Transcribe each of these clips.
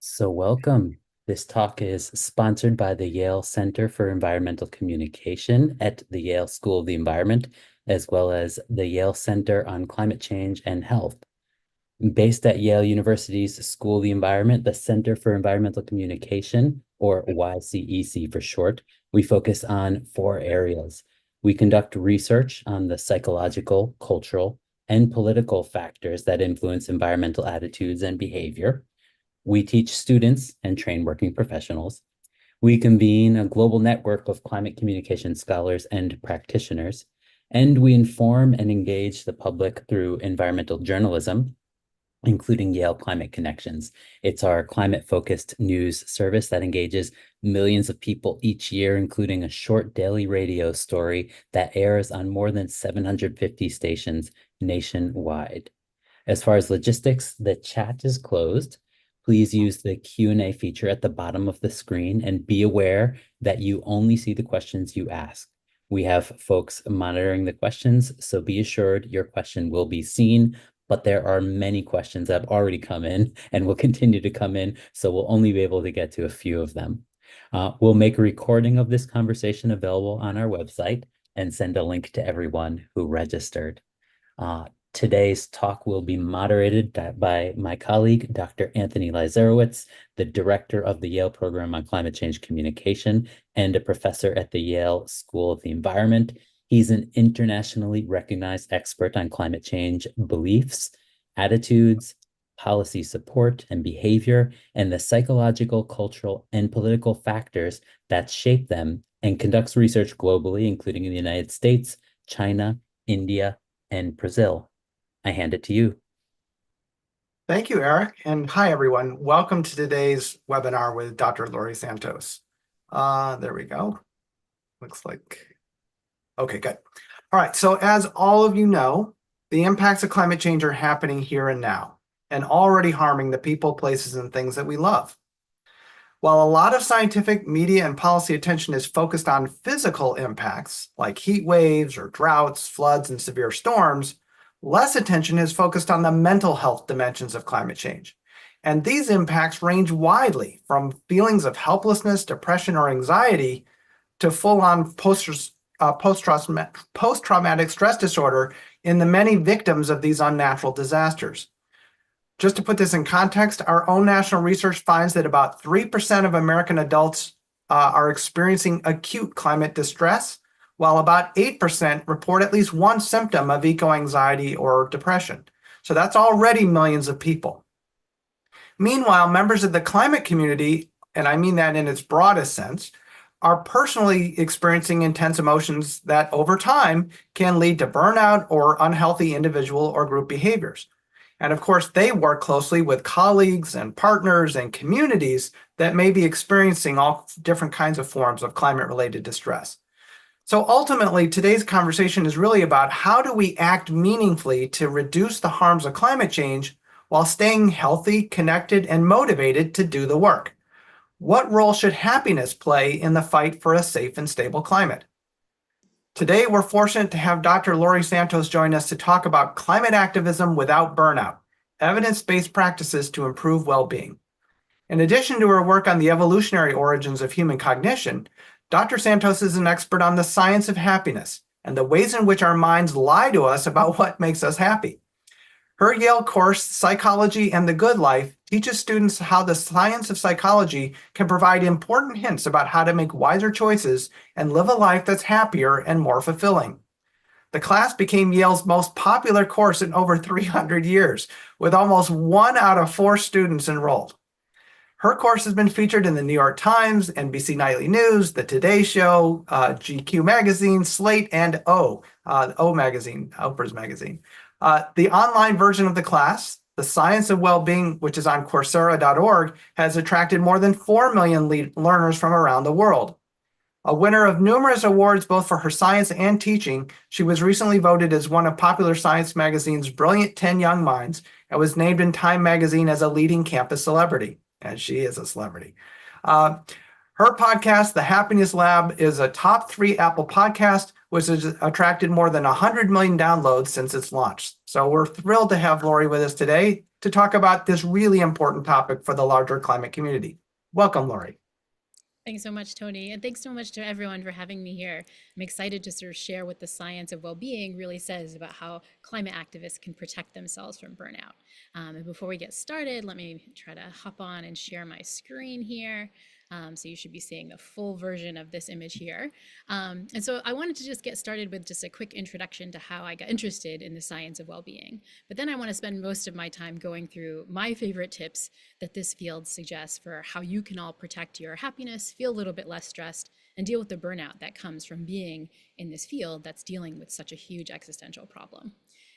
So, welcome. This talk is sponsored by the Yale Center for Environmental Communication at the Yale School of the Environment, as well as the Yale Center on Climate Change and Health. Based at Yale University's School of the Environment, the Center for Environmental Communication, or YCEC for short, we focus on four areas. We conduct research on the psychological, cultural, and political factors that influence environmental attitudes and behavior. We teach students and train working professionals. We convene a global network of climate communication scholars and practitioners, and we inform and engage the public through environmental journalism, including Yale Climate Connections. It's our climate-focused news service that engages millions of people each year, including a short daily radio story that airs on more than 750 stations nationwide. As far as logistics, the chat is closed. Please use the Q&A feature at the bottom of the screen and be aware that you only see the questions you ask. We have folks monitoring the questions, so be assured your question will be seen, but there are many questions that have already come in and will continue to come in, so we'll only be able to get to a few of them. We'll make a recording of this conversation available on our website and send a link to everyone who registered. Today's talk will be moderated by my colleague, Dr. Anthony Leiserowitz, the director of the Yale Program on Climate Change Communication and a professor at the Yale School of the Environment. He's an internationally recognized expert on climate change beliefs, attitudes, policy support, and behavior, and the psychological, cultural, and political factors that shape them, and conducts research globally, including in the United States, China, India, and Brazil. I hand it to you. Thank you, Eric. And hi, everyone. Welcome to today's webinar with Dr. Laurie Santos. There we go. Looks like, okay, good. All right, so as all of you know, the impacts of climate change are happening here and now and already harming the people, places, and things that we love. While a lot of scientific, media, and policy attention is focused on physical impacts like heat waves or droughts, floods, and severe storms, less attention is focused on the mental health dimensions of climate change. And these impacts range widely from feelings of helplessness, depression, or anxiety to full-on post-traumatic stress disorder in the many victims of these unnatural disasters. Just to put this in context, our own national research finds that about 3% of American adults are experiencing acute climate distress, while about 8% report at least one symptom of eco-anxiety or depression. So that's already millions of people. Meanwhile, members of the climate community, and I mean that in its broadest sense, are personally experiencing intense emotions that over time can lead to burnout or unhealthy individual or group behaviors. And of course, they work closely with colleagues and partners and communities that may be experiencing all different kinds of forms of climate-related distress. So ultimately, today's conversation is really about how do we act meaningfully to reduce the harms of climate change while staying healthy, connected, and motivated to do the work. What role should happiness play in the fight for a safe and stable climate? Today, we're fortunate to have Dr. Laurie Santos join us to talk about climate activism without burnout, evidence-based practices to improve well-being. In addition to her work on the evolutionary origins of human cognition, Dr. Santos is an expert on the science of happiness and the ways in which our minds lie to us about what makes us happy. Her Yale course, Psychology and the Good Life, teaches students how the science of psychology can provide important hints about how to make wiser choices and live a life that's happier and more fulfilling. The class became Yale's most popular course in over 300 years, with almost 1 out of 4 students enrolled. Her course has been featured in the New York Times, NBC Nightly News, The Today Show, GQ Magazine, Slate, and Magazine, Oprah's Magazine. The online version of the class, The Science of Wellbeing, which is on Coursera.org, has attracted more than 4 million learners from around the world. A winner of numerous awards both for her science and teaching, she was recently voted as one of Popular Science Magazine's Brilliant 10 Young Minds and was named in Time Magazine as a leading campus celebrity. And she is a celebrity. Her podcast, The Happiness Lab, is a top 3 Apple podcast, which has attracted more than 100 million downloads since its launch. So we're thrilled to have Laurie with us today. to talk about this really important topic for the larger climate community. Welcome, Laurie. Thanks so much, Tony. And thanks so much to everyone for having me here. I'm excited to sort of share what the science of well-being really says about how climate activists can protect themselves from burnout. And before we get started, let me try to hop on and share my screen here. So you should be seeing the full version of this image here. And so I wanted to just get started with just a quick introduction to how I got interested in the science of well-being. But then I want to spend most of my time going through my favorite tips that this field suggests for how you can all protect your happiness, feel a little bit less stressed, and deal with the burnout that comes from being in this field that's dealing with such a huge existential problem.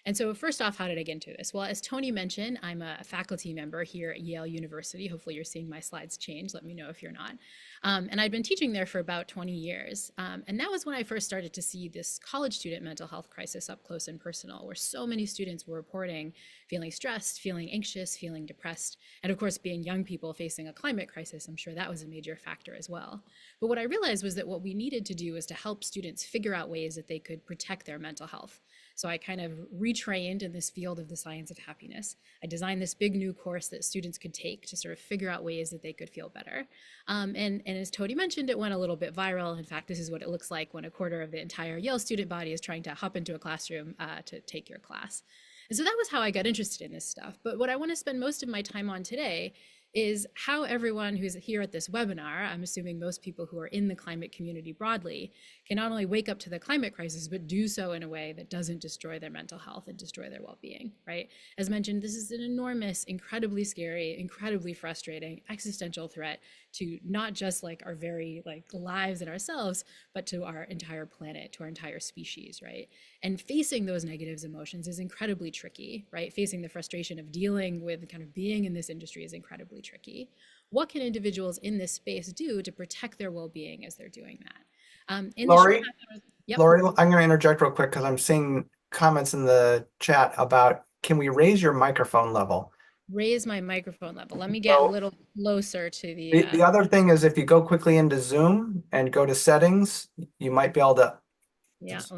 And so first off, how did I get into this? Well, as Tony mentioned, I'm a faculty member here at Yale University. Hopefully you're seeing my slides change. Let me know if you're not. And I'd been teaching there for about 20 years. And that was when I first started to see this college student mental health crisis up close and personal, where so many students were reporting feeling stressed, feeling anxious, feeling depressed. And of course, being young people facing a climate crisis, I'm sure that was a major factor as well. But what I realized was that what we needed to do was to help students figure out ways that they could protect their mental health. So I kind of retrained in this field of the science of happiness. I designed this big new course that students could take to sort of figure out ways that they could feel better. And as Tony mentioned, it went a little bit viral. In fact, this is what it looks like when a quarter of the entire Yale student body is trying to hop into a classroom to take your class. And so that was how I got interested in this stuff. But what I want to spend most of my time on today is how everyone who's here at this webinar, I'm assuming most people who are in the climate community broadly, can not only wake up to the climate crisis, but do so in a way that doesn't destroy their mental health and destroy their well-being, right? As mentioned, this is an enormous, incredibly scary, incredibly frustrating existential threat to not just like our very lives and ourselves, but to our entire planet, to our entire species, right? And facing those negative emotions is incredibly tricky, right? Facing the frustration of dealing with kind of being in this industry is incredibly tricky. What can individuals in this space do to protect their well-being as they're doing that? Laurie, yep. Laurie, I'm going to interject real quick because I'm seeing comments in the chat about, can we raise your microphone level? Raise my microphone level. Let me get a little closer to the other thing is, if you go quickly into Zoom and go to settings, you might be able to,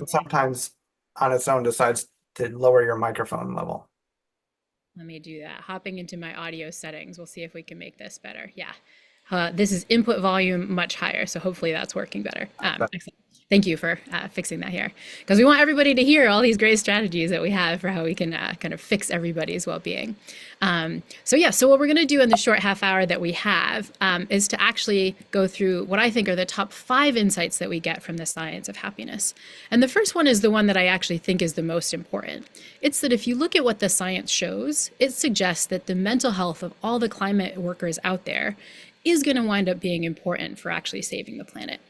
sometimes on its own decides to lower your microphone level. Let me do that. Hopping into my audio settings. We'll see if we can make this better. Yeah. This is input volume much higher, so hopefully that's working better. Excellent. Thank you for fixing that here, because we want everybody to hear all these great strategies that we have for how we can kind of fix everybody's well-being. So what we're going to do in the short half hour that we have is to actually go through what I think are the top 5 insights that we get from the science of happiness. And the first one is the one that I actually think is the most important. It's that if you look at what the science shows, it suggests that the mental health of all the climate workers out there is going to wind up being important for actually saving the planet.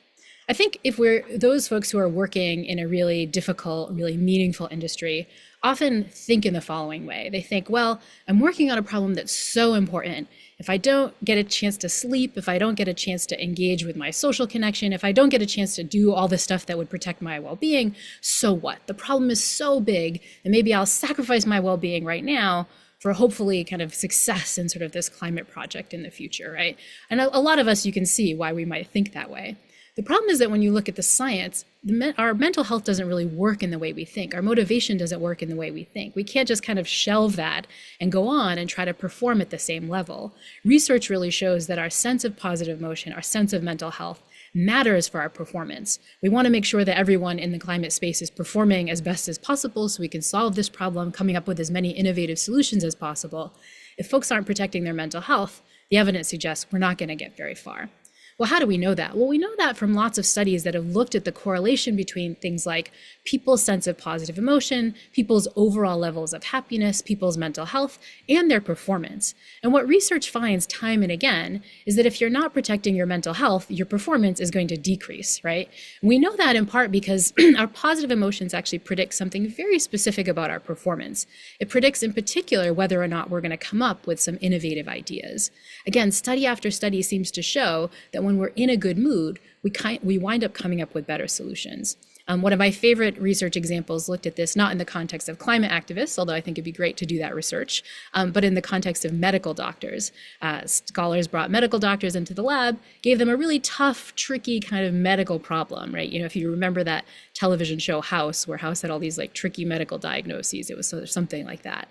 I think if we're those folks who are working in a really difficult, really meaningful industry, often think in the following way. They think, well, I'm working on a problem that's so important. If I don't get a chance to sleep, if I don't get a chance to engage with my social connection, if I don't get a chance to do all the stuff that would protect my well-being, so what? The problem is so big, and maybe I'll sacrifice my well-being right now for hopefully kind of success in sort of this climate project in the future, right? And a lot of us, you can see why we might think that way. The problem is that when you look at the science, our mental health doesn't really work in the way we think. Our motivation doesn't work in the way we think. We can't just kind of shelve that and go on and try to perform at the same level. Research really shows that our sense of positive emotion, our sense of mental health matters for our performance. We want to make sure that everyone in the climate space is performing as best as possible so we can solve this problem, coming up with as many innovative solutions as possible. If folks aren't protecting their mental health, the evidence suggests we're not going to get very far. Well, how do we know that? Well, we know that from lots of studies that have looked at the correlation between things like people's sense of positive emotion, people's overall levels of happiness, people's mental health, and their performance. And what research finds time and again is that if you're not protecting your mental health, your performance is going to decrease, right? We know that in part because our positive emotions actually predict something very specific about our performance. It predicts in particular whether or not we're going to come up with some innovative ideas. Again, study after study seems to show that when we're in a good mood, we wind up coming up with better solutions. One of my favorite research examples looked at this not in the context of climate activists, although I think it'd be great to do that research, but in the context of medical doctors. Scholars brought medical doctors into the lab, gave them a really tough, tricky kind of medical problem, right? You know, if you remember that television show House, where House had all these like tricky medical diagnoses, it was sort of something like that.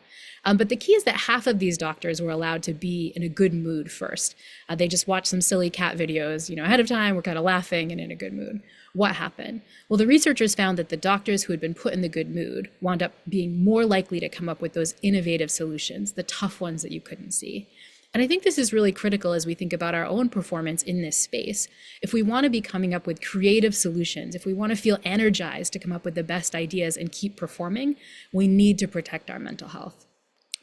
But the key is that half of these doctors were allowed to be in a good mood first. They just watched some silly cat videos, you know, ahead of time, were kind of laughing and in a good mood. What happened? Well, the researchers found that the doctors who had been put in the good mood wound up being more likely to come up with those innovative solutions, the tough ones that you couldn't see. And I think this is really critical as we think about our own performance in this space. If we want to be coming up with creative solutions, if we want to feel energized to come up with the best ideas and keep performing, we need to protect our mental health.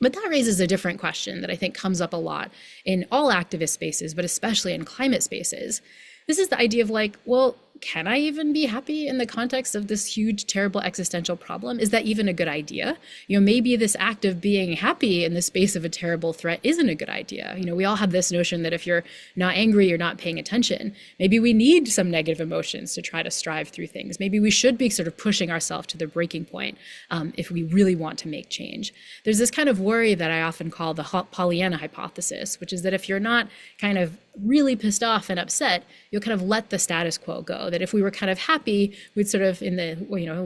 But that raises a different question that I think comes up a lot in all activist spaces, but especially in climate spaces. This is the idea of like, well, can I even be happy in the context of this huge, terrible existential problem? Is that even a good idea? You know, maybe this act of being happy in the space of a terrible threat isn't a good idea. You know, we all have this notion that if you're not angry, you're not paying attention. Maybe we need some negative emotions to try to strive through things. Maybe we should be sort of pushing ourselves to the breaking point if we really want to make change. There's this kind of worry that I often call the Pollyanna hypothesis, which is that if you're not kind of really pissed off and upset, you'll kind of let the status quo go. That if we were kind of happy, we'd sort of, in the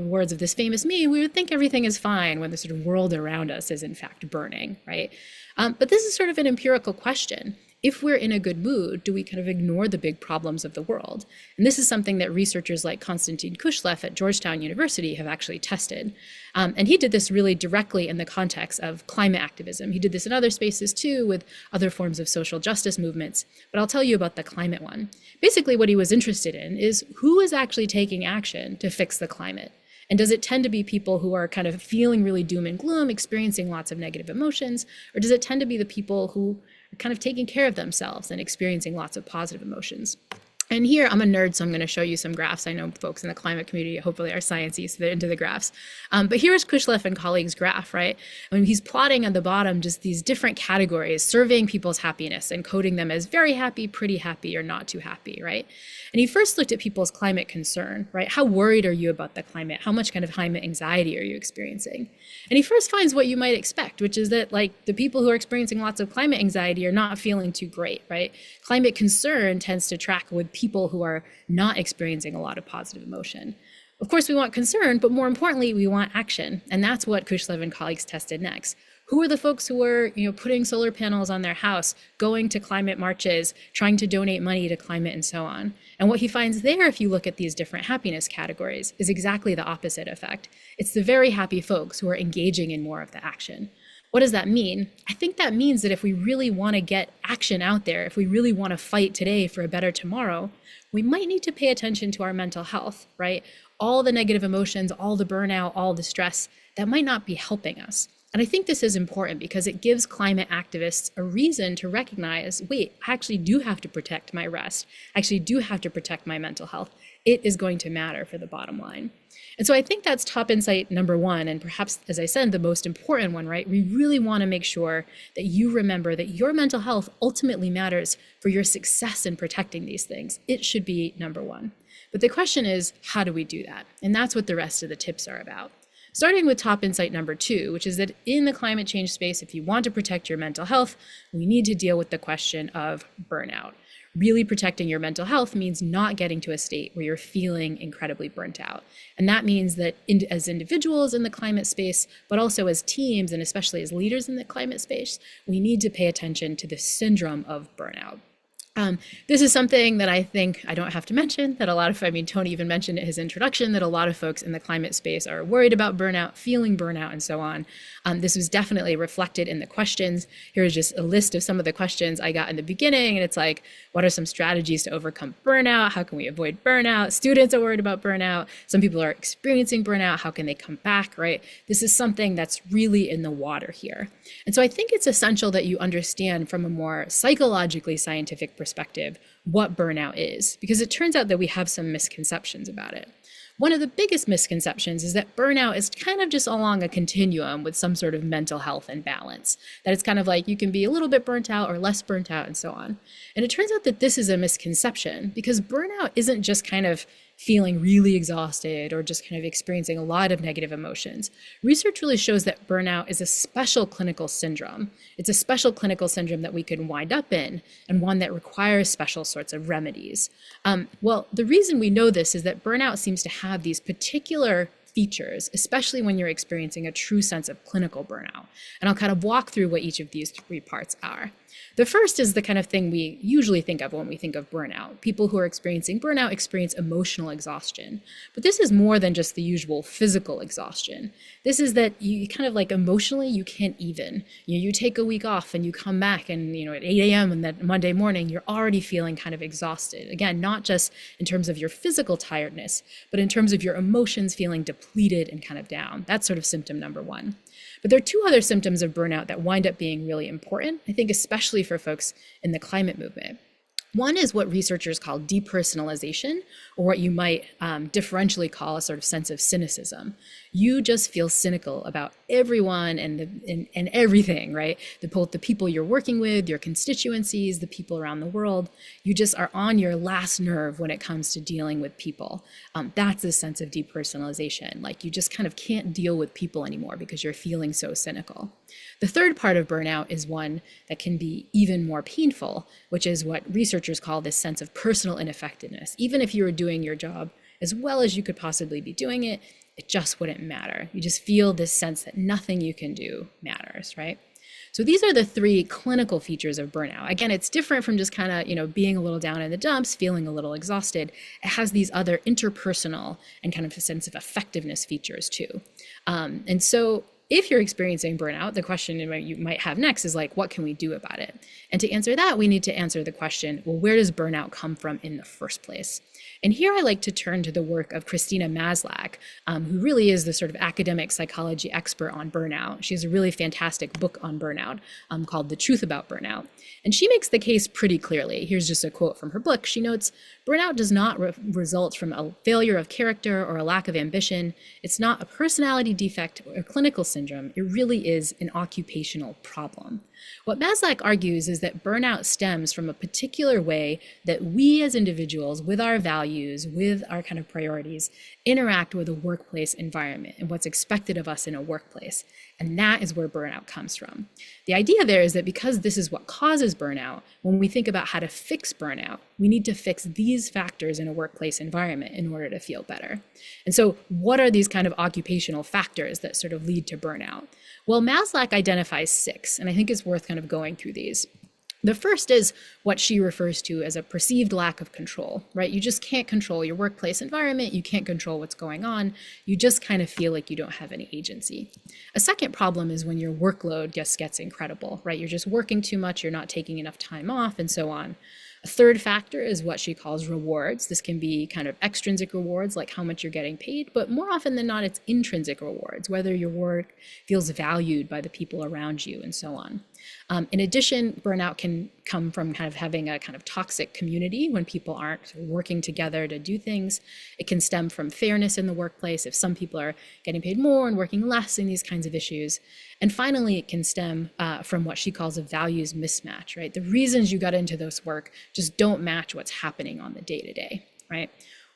words of this famous meme, we would think everything is fine when the sort of world around us is in fact burning, right? But this is sort of an empirical question. If we're in a good mood, do we kind of ignore the big problems of the world? And this is something that researchers like Konstantin Kushlev at Georgetown University have actually tested. And he did this really directly in the context of climate activism. He did this in other spaces too, with other forms of social justice movements. But I'll tell you about the climate one. Basically, what he was interested in is who is actually taking action to fix the climate. And does it tend to be people who are kind of feeling really doom and gloom, experiencing lots of negative emotions? Or does it tend to be the people who are kind of taking care of themselves and experiencing lots of positive emotions? And here, I'm a nerd, so I'm going to show you some graphs. I know folks in the climate community hopefully are sciencey, so they're into the graphs. But here's Kushlev and colleagues' graph, right? I mean, he's plotting at the bottom just these different categories, surveying people's happiness and coding them as very happy, pretty happy, or not too happy, right? And he first looked at people's climate concern, right? How worried are you about the climate? How much kind of climate anxiety are you experiencing? And he first finds what you might expect, which is that like the people who are experiencing lots of climate anxiety are not feeling too great, right? Climate concern tends to track with people who are not experiencing a lot of positive emotion. Of course, we want concern, but more importantly, we want action. And that's what Kushlev and colleagues tested next. Who are the folks who are, putting solar panels on their house, going to climate marches, trying to donate money to climate and so on? And what he finds there, if you look at these different happiness categories, is exactly the opposite effect. It's the very happy folks who are engaging in more of the action. What does that mean? I think that means that if we really want to get action out there, if we really want to fight today for a better tomorrow, we might need to pay attention to our mental health, right? All the negative emotions, all the burnout, all the stress, that might not be helping us. And I think this is important because it gives climate activists a reason to recognize, wait, I actually do have to protect my rest. I actually do have to protect my mental health. It is going to matter for the bottom line. And so I think that's top insight number one, and perhaps, as I said, the most important one, right? We really want to make sure that you remember that your mental health ultimately matters for your success in protecting these things. It should be number one. But the question is, how do we do that? And that's what the rest of the tips are about. Starting with top insight number two, which is that in the climate change space, if you want to protect your mental health, we need to deal with the question of burnout. Really protecting your mental health means not getting to a state where you're feeling incredibly burnt out. And that means that as individuals in the climate space, but also as teams and especially as leaders in the climate space, we need to pay attention to the syndrome of burnout. This is something that I think I don't have to mention, that Tony even mentioned in his introduction, that a lot of folks in the climate space are worried about burnout, feeling burnout, and so on. This was definitely reflected in the questions. Here's just a list of some of the questions I got in the beginning, and it's like, what are some strategies to overcome burnout? How can we avoid burnout? Students are worried about burnout. Some people are experiencing burnout. How can they come back, right? This is something that's really in the water here. And so I think it's essential that you understand from a more psychologically scientific perspective what burnout is, because it turns out that we have some misconceptions about it. One of the biggest misconceptions is that burnout is kind of just along a continuum with some sort of mental health imbalance, that it's kind of like you can be a little bit burnt out or less burnt out and so on. And it turns out that this is a misconception because burnout isn't just kind of feeling really exhausted or just kind of experiencing a lot of negative emotions. Research really shows that burnout is a special clinical syndrome. It's a special clinical syndrome that we can wind up in, and one that requires special sorts of remedies. Well, the reason we know this is that burnout seems to have these particular features, especially when you're experiencing a true sense of clinical burnout. And I'll kind of walk through what each of these three parts are. The first is the kind of thing we usually think of when we think of burnout. People who are experiencing burnout experience emotional exhaustion. But this is more than just the usual physical exhaustion. This is that you kind of like emotionally, you can't even. You take a week off and you come back and at 8 a.m. and that Monday morning, you're already feeling kind of exhausted. Again, not just in terms of your physical tiredness, but in terms of your emotions feeling depleted and kind of down. That's sort of symptom number one. But there are two other symptoms of burnout that wind up being really important, I think, especially for folks in the climate movement. One is what researchers call depersonalization, or what you might differentially call a sort of sense of cynicism. You just feel cynical about everyone and everything, right? Both the people you're working with, your constituencies, the people around the world. You just are on your last nerve when it comes to dealing with people. That's a sense of depersonalization. Like you just kind of can't deal with people anymore because you're feeling so cynical. The third part of burnout is one that can be even more painful, which is what researchers call this sense of personal ineffectiveness. Even if you were doing your job as well as you could possibly be doing it, it just wouldn't matter. You just feel this sense that nothing you can do matters, right? So these are the three clinical features of burnout. Again, it's different from just kind of, being a little down in the dumps, feeling a little exhausted. It has these other interpersonal and kind of a sense of effectiveness features too. And so if you're experiencing burnout, the question you might have next is like, what can we do about it? And to answer that, we need to answer the question, well, where does burnout come from in the first place? And here I like to turn to the work of Christina Maslach, who really is the sort of academic psychology expert on burnout. She has a really fantastic book on burnout called The Truth About Burnout. And she makes the case pretty clearly. Here's just a quote from her book. She notes, burnout does not result from a failure of character or a lack of ambition. It's not a personality defect or a clinical syndrome. It really is an occupational problem. What Maslach argues is that burnout stems from a particular way that we as individuals, with our values, with our kind of priorities, interact with a workplace environment and what's expected of us in a workplace. And that is where burnout comes from. The idea there is that because this is what causes burnout, when we think about how to fix burnout, we need to fix these factors in a workplace environment in order to feel better. And so what are these kind of occupational factors that sort of lead to burnout? Well, Maslach identifies 6, and I think it's worth kind of going through these. The first is what she refers to as a perceived lack of control, right? You just can't control your workplace environment. You can't control what's going on. You just kind of feel like you don't have any agency. A second problem is when your workload just gets incredible, right? You're just working too much. You're not taking enough time off and so on. A third factor is what she calls rewards. This can be kind of extrinsic rewards, like how much you're getting paid, but more often than not, it's intrinsic rewards, whether your work feels valued by the people around you and so on. In addition, burnout can come from kind of having a kind of toxic community when people aren't working together to do things. It can stem from fairness in the workplace if some people are getting paid more and working less in these kinds of issues. And finally, it can stem from what she calls a values mismatch, right? The reasons you got into this work just don't match what's happening on the day-to-day, right?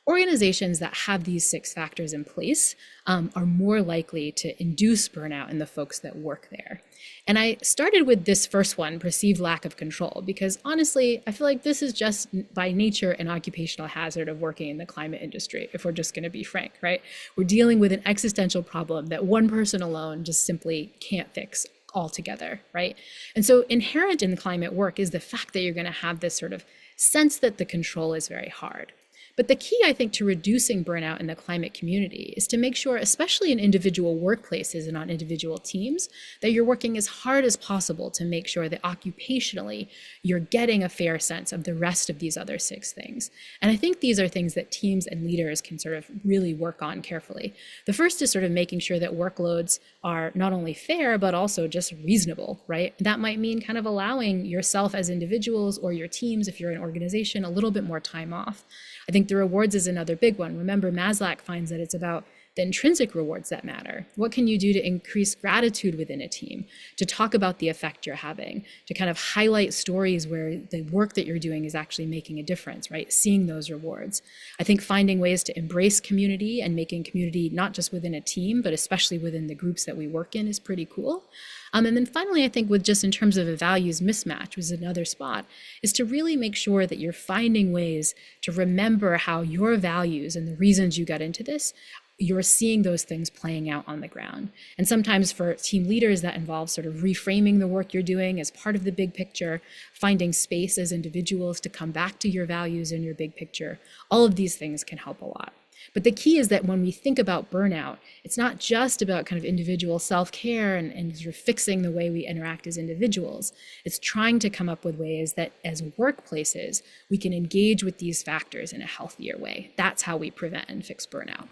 Organizations that have these 6 factors in place are more likely to induce burnout in the folks that work there. And I started with this first one, perceived lack of control, because honestly, I feel like this is just by nature an occupational hazard of working in the climate industry, if we're just going to be frank, right? We're dealing with an existential problem that one person alone just simply can't fix altogether, right? And so inherent in the climate work is the fact that you're going to have this sort of sense that the control is very hard. But the key, I think, to reducing burnout in the climate community is to make sure, especially in individual workplaces and on individual teams, that you're working as hard as possible to make sure that occupationally you're getting a fair sense of the rest of these other 6 things. And I think these are things that teams and leaders can sort of really work on carefully. The first is sort of making sure that workloads are not only fair, but also just reasonable, right? That might mean kind of allowing yourself as individuals or your teams, if you're an organization, a little bit more time off. I think the rewards is another big one. Remember, Maslach finds that it's about the intrinsic rewards that matter? What can you do to increase gratitude within a team, to talk about the effect you're having, to kind of highlight stories where the work that you're doing is actually making a difference, right? Seeing those rewards. I think finding ways to embrace community and making community not just within a team, but especially within the groups that we work in is pretty cool. And then finally, I think with just in terms of a values mismatch, which is another spot, is to really make sure that you're finding ways to remember how your values and the reasons you got into this, you're seeing those things playing out on the ground. And sometimes for team leaders, that involves sort of reframing the work you're doing as part of the big picture, finding space as individuals to come back to your values and your big picture. All of these things can help a lot. But the key is that when we think about burnout, it's not just about kind of individual self-care and sort of fixing the way we interact as individuals. It's trying to come up with ways that as workplaces, we can engage with these factors in a healthier way. That's how we prevent and fix burnout.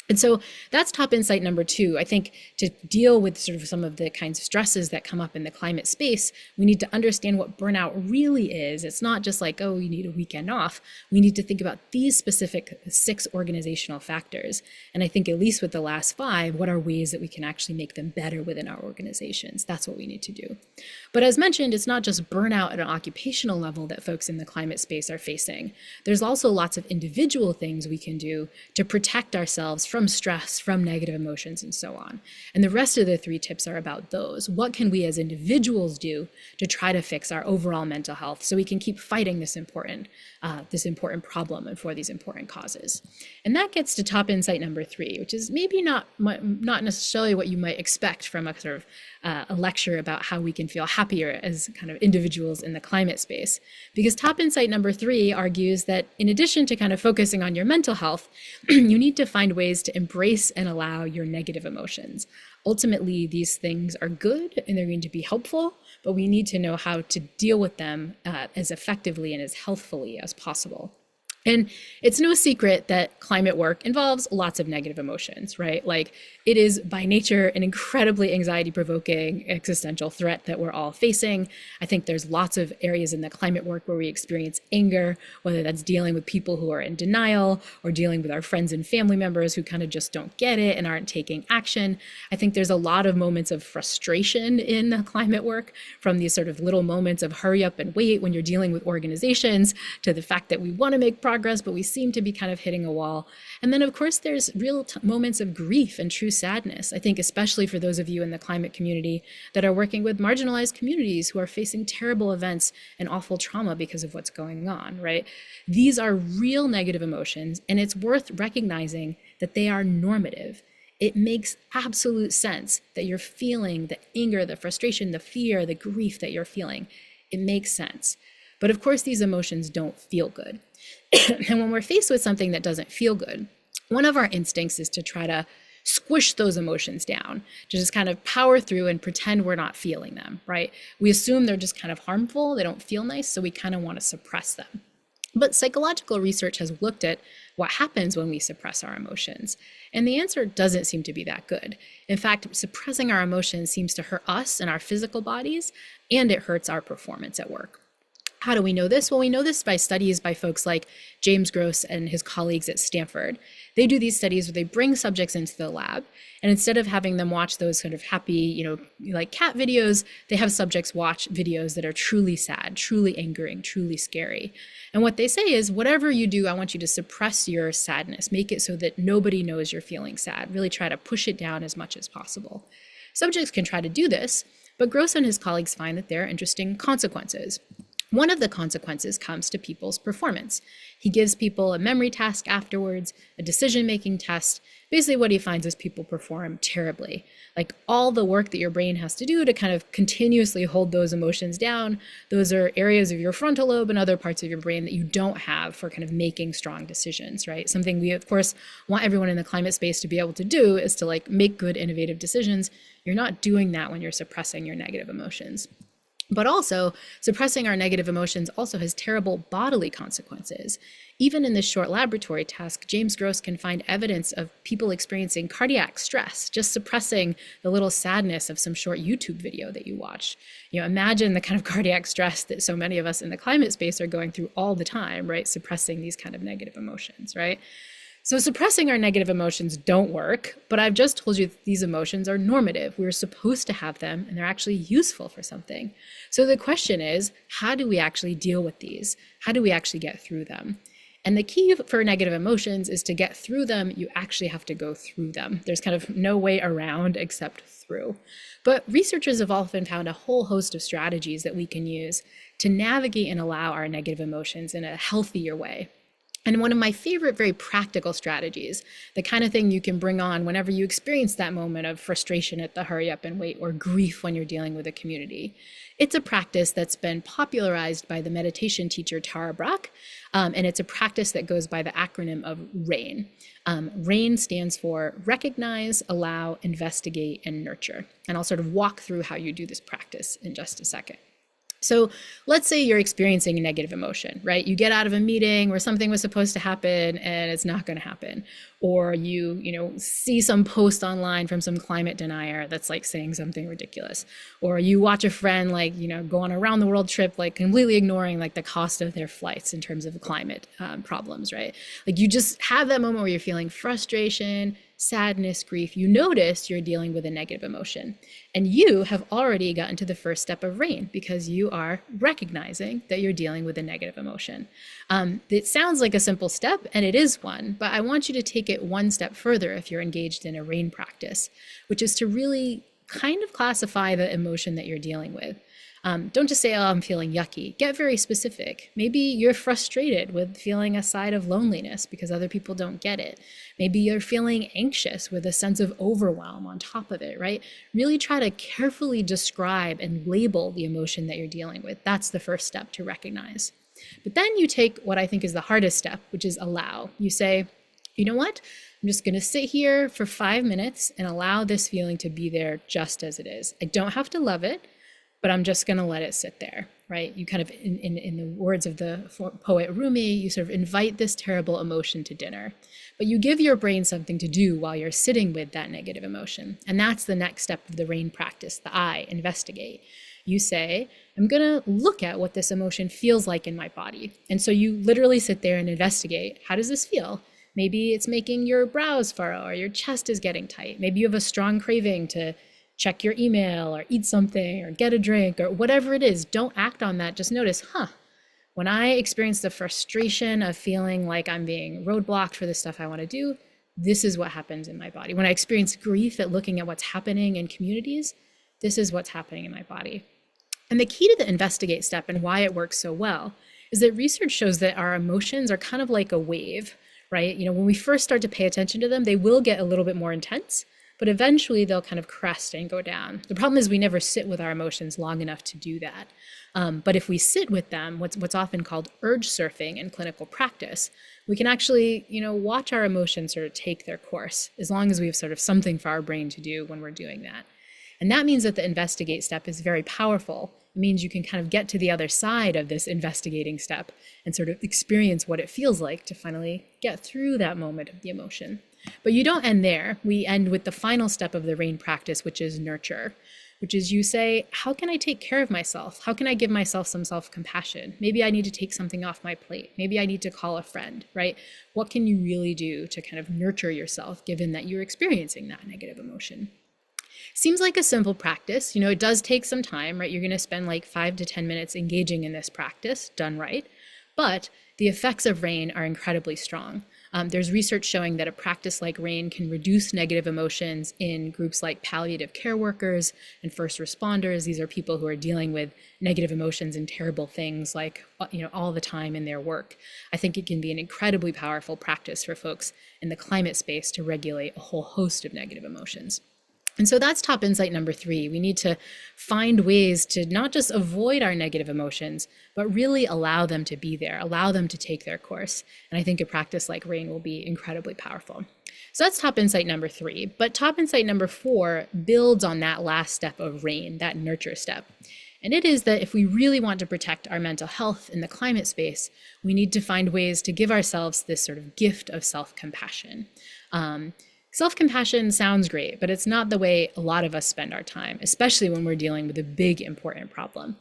And so that's top insight number 2. I think to deal with sort of some of the kinds of stresses that come up in the climate space, we need to understand what burnout really is. It's not just like, oh, you need a weekend off. We need to think about these specific 6 organizational factors. And I think at least with the last 5, what are ways that we can actually make them better within our organizations? That's what we need to do. But as mentioned, it's not just burnout at an occupational level that folks in the climate space are facing. There's also lots of individual things we can do to protect ourselves from stress, from negative emotions, and so on. And the rest of the 3 tips are about those. What can we as individuals do to try to fix our overall mental health so we can keep fighting this important problem and for these important causes? And that gets to top insight number 3, which is maybe not necessarily what you might expect from a sort of a lecture about how we can feel happier as kind of individuals in the climate space. Because top insight number 3 argues that in addition to kind of focusing on your mental health, you need to find ways to embrace and allow your negative emotions. Ultimately, these things are good and they're going to be helpful, but we need to know how to deal with them as effectively and as healthfully as possible. And it's no secret that climate work involves lots of negative emotions, right? Like it is by nature an incredibly anxiety-provoking existential threat that we're all facing. I think there's lots of areas in the climate work where we experience anger, whether that's dealing with people who are in denial or dealing with our friends and family members who kind of just don't get it and aren't taking action. I think there's a lot of moments of frustration in the climate work, from these sort of little moments of hurry up and wait when you're dealing with organizations to the fact that we want to make progress, but we seem to be kind of hitting a wall. And then, of course, there's real moments of grief and true sadness. I think especially for those of you in the climate community that are working with marginalized communities who are facing terrible events and awful trauma because of what's going on, right? These are real negative emotions, and it's worth recognizing that they are normative. It makes absolute sense that you're feeling the anger, the frustration, the fear, the grief that you're feeling. It makes sense. But of course, these emotions don't feel good. And when we're faced with something that doesn't feel good, one of our instincts is to try to squish those emotions down, to just kind of power through and pretend we're not feeling them, right? We assume they're just kind of harmful, they don't feel nice, so we kind of want to suppress them. But psychological research has looked at what happens when we suppress our emotions. And the answer doesn't seem to be that good. In fact, suppressing our emotions seems to hurt us and our physical bodies, and it hurts our performance at work. How do we know this? Well, we know this by studies by folks like James Gross and his colleagues at Stanford. They do these studies where they bring subjects into the lab, and instead of having them watch those kind of happy, like cat videos, they have subjects watch videos that are truly sad, truly angering, truly scary. And what they say is, whatever you do, I want you to suppress your sadness, make it so that nobody knows you're feeling sad, really try to push it down as much as possible. Subjects can try to do this, but Gross and his colleagues find that there are interesting consequences. One of the consequences comes to people's performance. He gives people a memory task afterwards, a decision-making test. Basically what he finds is people perform terribly. Like all the work that your brain has to do to kind of continuously hold those emotions down, those are areas of your frontal lobe and other parts of your brain that you don't have for kind of making strong decisions, right? Something we, of course, want everyone in the climate space to be able to do is to like make good, innovative decisions. You're not doing that when you're suppressing your negative emotions. But also, suppressing our negative emotions also has terrible bodily consequences. Even in this short laboratory task, James Gross can find evidence of people experiencing cardiac stress, just suppressing the little sadness of some short YouTube video that you watched. Imagine the kind of cardiac stress that so many of us in the climate space are going through all the time, right? Suppressing these kind of negative emotions, right? So suppressing our negative emotions don't work, but I've just told you that these emotions are normative. We're supposed to have them and they're actually useful for something. So the question is, how do we actually deal with these? How do we actually get through them? And the key for negative emotions is to get through them, you actually have to go through them. There's kind of no way around except through. But researchers have often found a whole host of strategies that we can use to navigate and allow our negative emotions in a healthier way. And one of my favorite, very practical strategies, the kind of thing you can bring on whenever you experience that moment of frustration at the hurry up and wait or grief when you're dealing with a community. It's a practice that's been popularized by the meditation teacher Tara Brach, and it's a practice that goes by the acronym of RAIN. RAIN stands for recognize, allow, investigate, and nurture. And I'll sort of walk through how you do this practice in just a second. So let's say you're experiencing a negative emotion, right? You get out of a meeting where something was supposed to happen and it's not going to happen. Or you see some post online from some climate denier that's like saying something ridiculous. Or you watch a friend go on a round the world trip, like completely ignoring like the cost of their flights in terms of climate problems, right? Like you just have that moment where you're feeling frustration, sadness, grief. You notice you're dealing with a negative emotion. And you have already gotten to the first step of RAIN because you are recognizing that you're dealing with a negative emotion. It sounds like a simple step, and it is one, but I want you to take it one step further if you're engaged in a RAIN practice, which is to really kind of classify the emotion that you're dealing with. Don't just say, oh, I'm feeling yucky. Get very specific. Maybe you're frustrated with feeling a side of loneliness because other people don't get it. Maybe you're feeling anxious with a sense of overwhelm on top of it, right? Really try to carefully describe and label the emotion that you're dealing with. That's the first step to recognize. But then you take what I think is the hardest step, which is allow. You say, you know what? I'm just going to sit here for 5 minutes and allow this feeling to be there just as it is. I don't have to love it, but I'm just going to let it sit there, right? You kind of, in the words of the poet Rumi, you sort of invite this terrible emotion to dinner, but you give your brain something to do while you're sitting with that negative emotion. And that's the next step of the RAIN practice, the I, investigate. You say, I'm going to look at what this emotion feels like in my body. And so you literally sit there and investigate, how does this feel? Maybe it's making your brows furrow or your chest is getting tight. Maybe you have a strong craving to check your email or eat something or get a drink or whatever it is. Don't act on that. Just notice, when I experience the frustration of feeling like I'm being roadblocked for the stuff I want to do, this is what happens in my body. When I experience grief at looking at what's happening in communities, this is what's happening in my body. And the key to the investigate step and why it works so well is that research shows that our emotions are kind of like a wave, right? When we first start to pay attention to them, they will get a little bit more intense, but eventually they'll kind of crest and go down. The problem is we never sit with our emotions long enough to do that. But if we sit with them, what's often called urge surfing in clinical practice, we can actually, watch our emotions sort of take their course, as long as we have sort of something for our brain to do when we're doing that. And that means that the investigate step is very powerful. It means you can kind of get to the other side of this investigating step and sort of experience what it feels like to finally get through that moment of the emotion. But you don't end there. We end with the final step of the RAIN practice, which is nurture, which is you say, how can I take care of myself? How can I give myself some self-compassion? Maybe I need to take something off my plate. Maybe I need to call a friend, right? What can you really do to kind of nurture yourself, given that you're experiencing that negative emotion? Seems like a simple practice. It does take some time, right? You're going to spend like 5 to 10 minutes engaging in this practice, done right. But the effects of RAIN are incredibly strong. There's research showing that a practice like RAIN can reduce negative emotions in groups like palliative care workers and first responders. These are people who are dealing with negative emotions and terrible things like, all the time in their work. I think it can be an incredibly powerful practice for folks in the climate space to regulate a whole host of negative emotions. And so that's top insight number 3. We need to find ways to not just avoid our negative emotions, but really allow them to be there, allow them to take their course. And I think a practice like RAIN will be incredibly powerful. So that's top insight number 3. But top insight number 4 builds on that last step of RAIN, that nurture step. And it is that if we really want to protect our mental health in the climate space, we need to find ways to give ourselves this sort of gift of self-compassion. Self-compassion sounds great, but it's not the way a lot of us spend our time, especially when we're dealing with a big, important problem.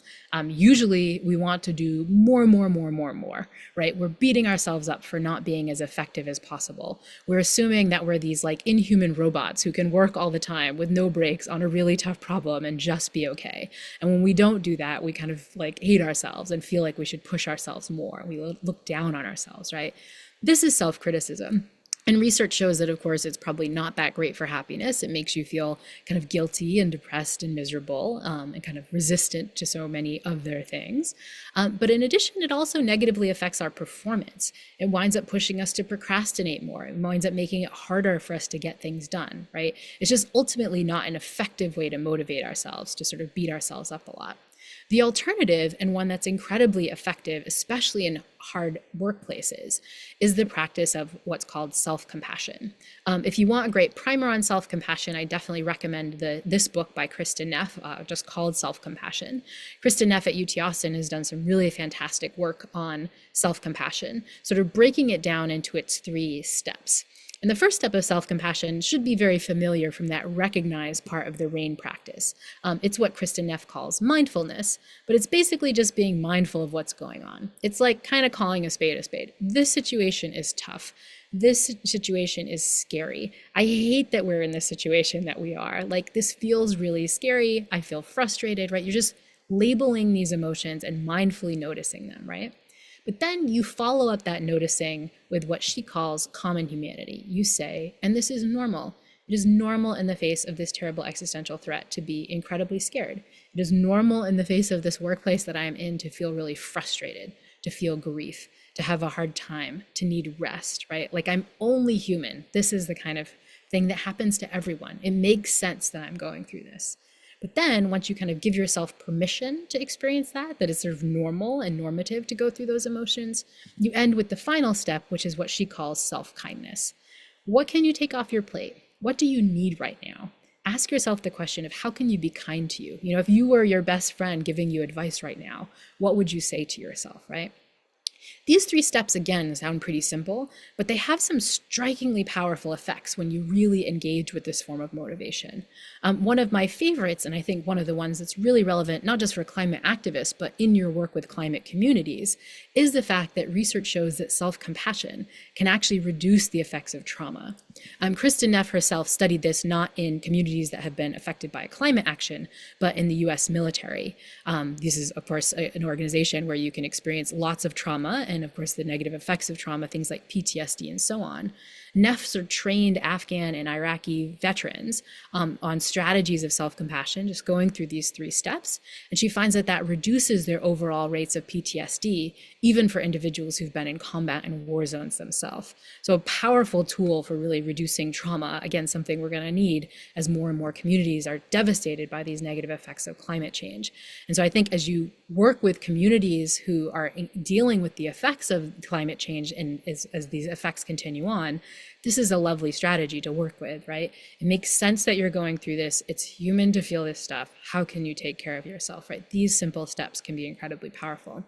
Usually we want to do more, right? We're beating ourselves up for not being as effective as possible. We're assuming that we're these like inhuman robots who can work all the time with no breaks on a really tough problem and just be okay. And when we don't do that, we kind of like hate ourselves and feel like we should push ourselves more. We look down on ourselves, right? This is self-criticism. And research shows that, of course, it's probably not that great for happiness. It makes you feel kind of guilty and depressed and miserable and kind of resistant to so many other things. But in addition, it also negatively affects our performance. It winds up pushing us to procrastinate more. It winds up making it harder for us to get things done, right? It's just ultimately not an effective way to motivate ourselves, to sort of beat ourselves up a lot. The alternative, and one that's incredibly effective, especially in hard workplaces, is the practice of what's called self-compassion. If you want a great primer on self-compassion, I definitely recommend this book by Kristin Neff, just called Self-Compassion. Kristin Neff at UT Austin has done some really fantastic work on self-compassion, sort of breaking it down into its 3 steps. And the first step of self-compassion should be very familiar from that recognized part of the RAIN practice. It's what Kristin Neff calls mindfulness, but it's basically just being mindful of what's going on. It's like kind of calling a spade a spade. This situation is tough. This situation is scary. I hate that we're in this situation that we are. Like, this feels really scary. I feel frustrated, right? You're just labeling these emotions and mindfully noticing them, right? But then you follow up that noticing with what she calls common humanity. You say, and this is normal. It is normal in the face of this terrible existential threat to be incredibly scared. It is normal in the face of this workplace that I am in to feel really frustrated, to feel grief, to have a hard time, to need rest, right? Like, I'm only human. This is the kind of thing that happens to everyone. It makes sense that I'm going through this. But then once you kind of give yourself permission to experience that it's sort of normal and normative to go through those emotions, you end with the final step, which is what she calls self-kindness. What can you take off your plate? What do you need right now? Ask yourself the question of how can you be kind to you? You know, if you were your best friend giving you advice right now, what would you say to yourself, right? These 3 steps, again, sound pretty simple, but they have some strikingly powerful effects when you really engage with this form of motivation. One of my favorites, and I think one of the ones that's really relevant, not just for climate activists, but in your work with climate communities, is the fact that research shows that self-compassion can actually reduce the effects of trauma. Kristin Neff herself studied this not in communities that have been affected by climate action, but in the US military. This is, of course, an organization where you can experience lots of trauma and, of course, the negative effects of trauma, things like PTSD and so on. Neff sort of trained Afghan and Iraqi veterans on strategies of self-compassion, just going through these 3 steps. And she finds that reduces their overall rates of PTSD, even for individuals who've been in combat and war zones themselves. So a powerful tool for really reducing trauma, again, something we're going to need as more and more communities are devastated by these negative effects of climate change. And so I think as you work with communities who are dealing with the effects of climate change and as these effects continue on, this is a lovely strategy to work with, right? It makes sense that you're going through this. It's human to feel this stuff. How can you take care of yourself, right? These simple steps can be incredibly powerful.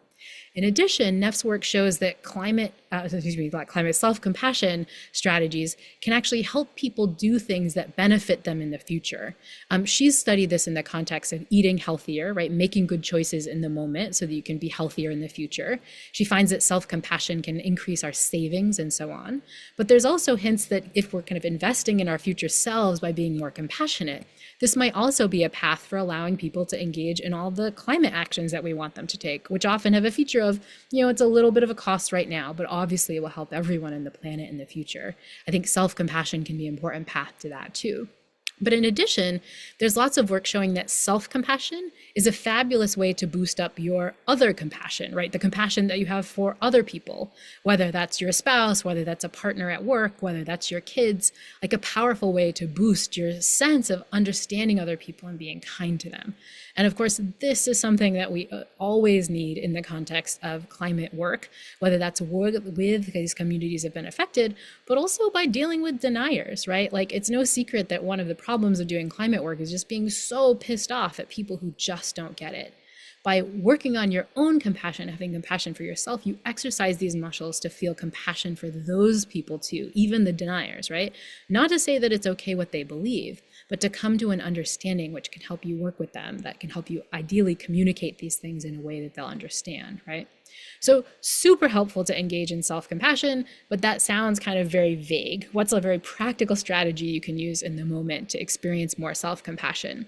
In addition, Neff's work shows that climate self-compassion strategies can actually help people do things that benefit them in the future. She's studied this in the context of eating healthier, right? Making good choices in the moment so that you can be healthier in the future. She finds that self-compassion can increase our savings and so on. But there's also hints that if we're kind of investing in our future selves by being more compassionate, this might also be a path for allowing people to engage in all the climate actions that we want them to take, which often have a feature of, it's a little bit of a cost right now, but obviously it will help everyone in the planet in the future. I think self-compassion can be an important path to that too. But in addition, there's lots of work showing that self-compassion is a fabulous way to boost up your other compassion, right? The compassion that you have for other people, whether that's your spouse, whether that's a partner at work, whether that's your kids, like a powerful way to boost your sense of understanding other people and being kind to them. And of course, this is something that we always need in the context of climate work, whether that's with these communities that have been affected, but also by dealing with deniers, right? Like, it's no secret that one of the problems of doing climate work is just being so pissed off at people who just don't get it. by working on your own compassion, having compassion for yourself, you exercise these muscles to feel compassion for those people too, even the deniers, right? Not to say that it's okay what they believe, but to come to an understanding which can help you work with them, that can help you ideally communicate these things in a way that they'll understand, right? So super helpful to engage in self-compassion, but that sounds kind of very vague. What's a very practical strategy you can use in the moment to experience more self-compassion?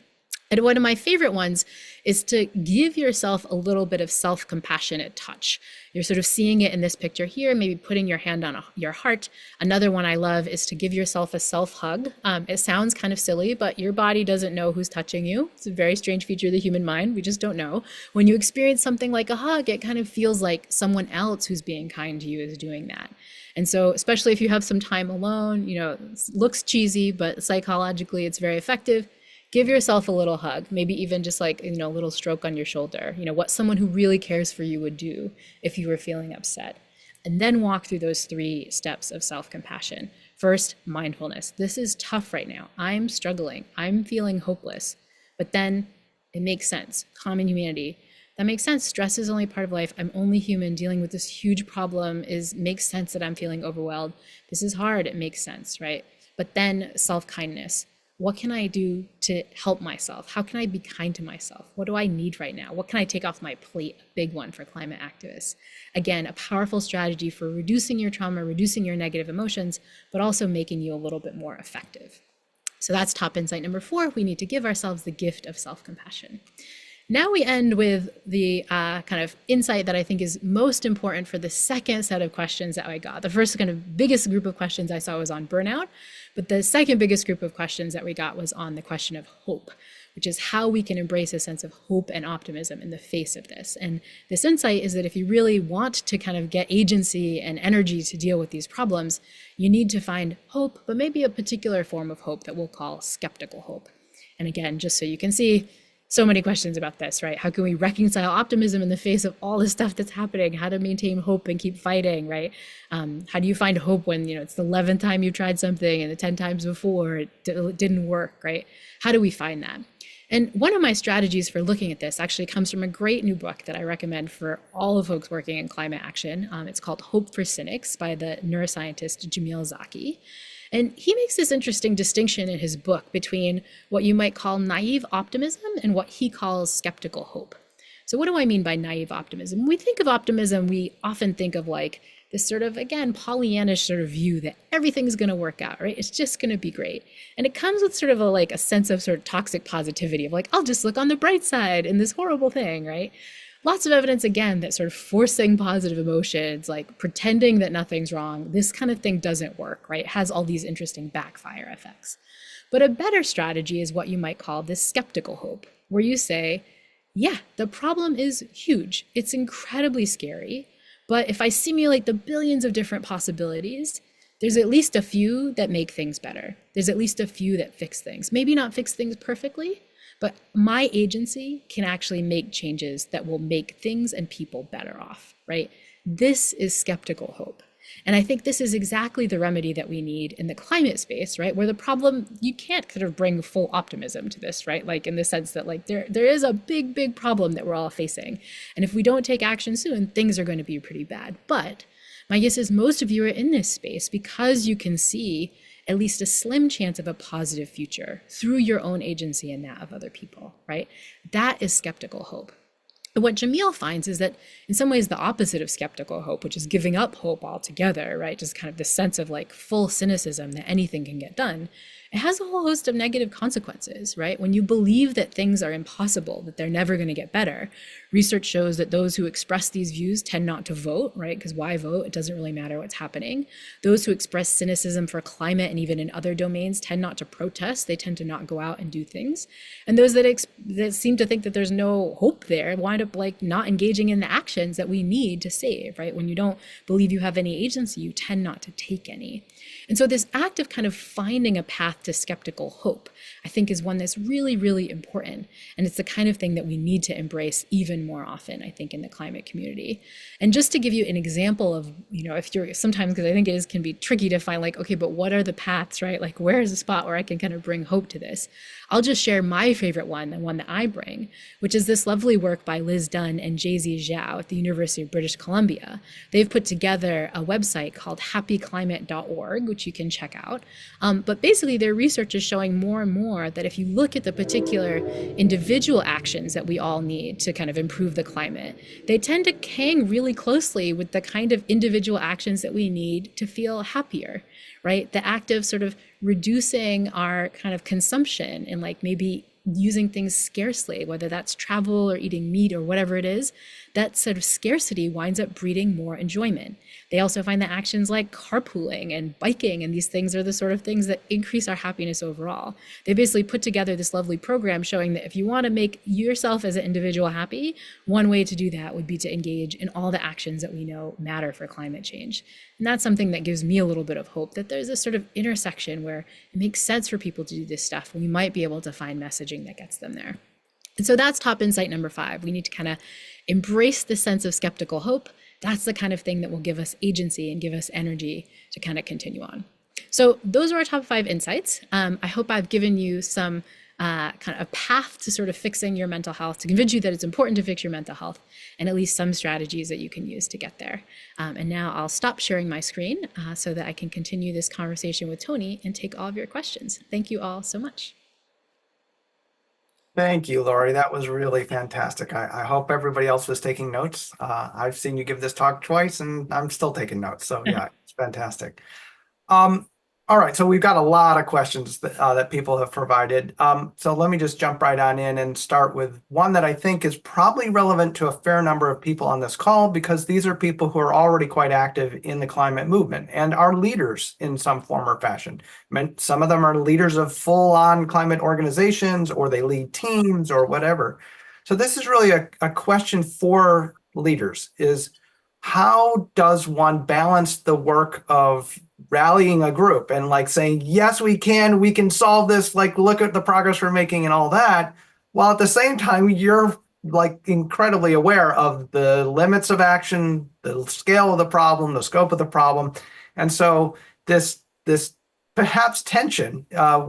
And one of my favorite ones is to give yourself a little bit of self-compassionate touch. You're sort of seeing it in this picture here, maybe putting your hand on your heart. Another one I love is to give yourself a self-hug. It sounds kind of silly, but your body doesn't know who's touching you. It's a very strange feature of the human mind. We just don't know. When you experience something like a hug, it kind of feels like someone else who's being kind to you is doing that. And so, especially if you have some time alone, it looks cheesy, but psychologically it's very effective. Give yourself a little hug, maybe even just like, a little stroke on your shoulder, what someone who really cares for you would do if you were feeling upset. And then walk through those 3 steps of self-compassion. First, mindfulness. This is tough right now. I'm struggling. I'm feeling hopeless. But then it makes sense. Common humanity. That makes sense. Stress is only part of life. I'm only human. Dealing with this huge problem makes sense that I'm feeling overwhelmed. This is hard. It makes sense, right? But then self-kindness. What can I do to help myself? How can I be kind to myself? What do I need right now? What can I take off my plate? A big one for climate activists. Again, a powerful strategy for reducing your trauma, reducing your negative emotions, but also making you a little bit more effective. So that's top insight number 4. We need to give ourselves the gift of self-compassion. Now we end with the kind of insight that I think is most important for the second set of questions that I got. The first kind of biggest group of questions I saw was on burnout, but the second biggest group of questions that we got was on the question of hope, which is how we can embrace a sense of hope and optimism in the face of this. And this insight is that if you really want to kind of get agency and energy to deal with these problems, you need to find hope, but maybe a particular form of hope that we'll call skeptical hope. And again, just so you can see, so many questions about this, right? How can we reconcile optimism in the face of all the stuff that's happening? How to maintain hope and keep fighting, right? How do you find hope when, it's the 11th time you tried something and the 10 times before it didn't work, right? How do we find that? And one of my strategies for looking at this actually comes from a great new book that I recommend for all of folks working in climate action. It's called Hope for Cynics by the neuroscientist Jamil Zaki. And he makes this interesting distinction in his book between what you might call naive optimism and what he calls skeptical hope. So what do I mean by naive optimism? When we think of optimism, we often think of like this sort of, again, Pollyannish sort of view that everything's going to work out, right? It's just going to be great. And it comes with sort of a sense of sort of toxic positivity of like, I'll just look on the bright side in this horrible thing, right? Lots of evidence, again, that sort of forcing positive emotions, like pretending that nothing's wrong, this kind of thing doesn't work, right? It has all these interesting backfire effects. But a better strategy is what you might call this skeptical hope, where you say, yeah, the problem is huge. It's incredibly scary. But if I simulate the billions of different possibilities, there's at least a few that make things better. There's at least a few that fix things. Maybe not fix things perfectly, but my agency can actually make changes that will make things and people better off, right? This is skeptical hope. And I think this is exactly the remedy that we need in the climate space, right? Where the problem, you can't kind of bring full optimism to this, right? Like in the sense that like there is a big, big problem that we're all facing. And if we don't take action soon, things are going to be pretty bad. But my guess is most of you are in this space because you can see at least a slim chance of a positive future through your own agency and that of other people, right? That is skeptical hope. And what Jamil finds is that in some ways the opposite of skeptical hope, which is giving up hope altogether, right? Just kind of this sense of like full cynicism that anything can get done. It has a whole host of negative consequences, right? When you believe that things are impossible, that they're never going to get better, research shows that those who express these views tend not to vote, right? Because why vote? It doesn't really matter what's happening. Those who express cynicism for climate and even in other domains tend not to protest. They tend to not go out and do things. And those that seem to think that there's no hope there wind up like not engaging in the actions that we need to save, right? When you don't believe you have any agency, you tend not to take any. And so this act of kind of finding a path to skeptical hope, I think is one that's really, really important. And it's the kind of thing that we need to embrace even more often, I think, in the climate community. And just to give you an example of, if you're sometimes, because I think can be tricky to find like, okay, but what are the paths, right? Like, where is a spot where I can kind of bring hope to this? I'll just share my favorite one, the one that I bring, which is this lovely work by Liz Dunn and Jay-Z Zhao at the University of British Columbia. They've put together a website called happyclimate.org, which you can check out. But basically their research is showing more and more that if you look at the particular individual actions that we all need to kind of improve the climate, they tend to hang really closely with the kind of individual actions that we need to feel happier, right? The act of sort of reducing our kind of consumption and like maybe using things scarcely, whether that's travel or eating meat or whatever it is, that sort of scarcity winds up breeding more enjoyment. They also find that actions like carpooling and biking and these things are the sort of things that increase our happiness overall. They basically put together this lovely program showing that if you want to make yourself as an individual happy, one way to do that would be to engage in all the actions that we know matter for climate change. And that's something that gives me a little bit of hope that there's this sort of intersection where it makes sense for people to do this stuff. We might be able to find messaging that gets them there. And so that's top insight number 5. We need to kind of embrace the sense of skeptical hope. That's the kind of thing that will give us agency and give us energy to kind of continue on. So those are our top 5 insights. I hope I've given you some kind of a path to sort of fixing your mental health, to convince you that it's important to fix your mental health, and at least some strategies that you can use to get there. And now I'll stop sharing my screen so that I can continue this conversation with Tony and take all of your questions. Thank you all so much. Thank you, Laurie. That was really fantastic. I hope everybody else was taking notes. I've seen you give this talk twice and I'm still taking notes. So yeah, it's fantastic. All right, so we've got a lot of questions that people have provided. So let me just jump right on in and start with one that I think is probably relevant to a fair number of people on this call, because these are people who are already quite active in the climate movement and are leaders in some form or fashion. Some of them are leaders of full-on climate organizations, or they lead teams or whatever. So this is really a question for leaders, is how does one balance the work of rallying a group and like saying, yes, we can solve this, like, look at the progress we're making and all that, while at the same time, you're like incredibly aware of the limits of action, the scale of the problem, the scope of the problem. And so this perhaps tension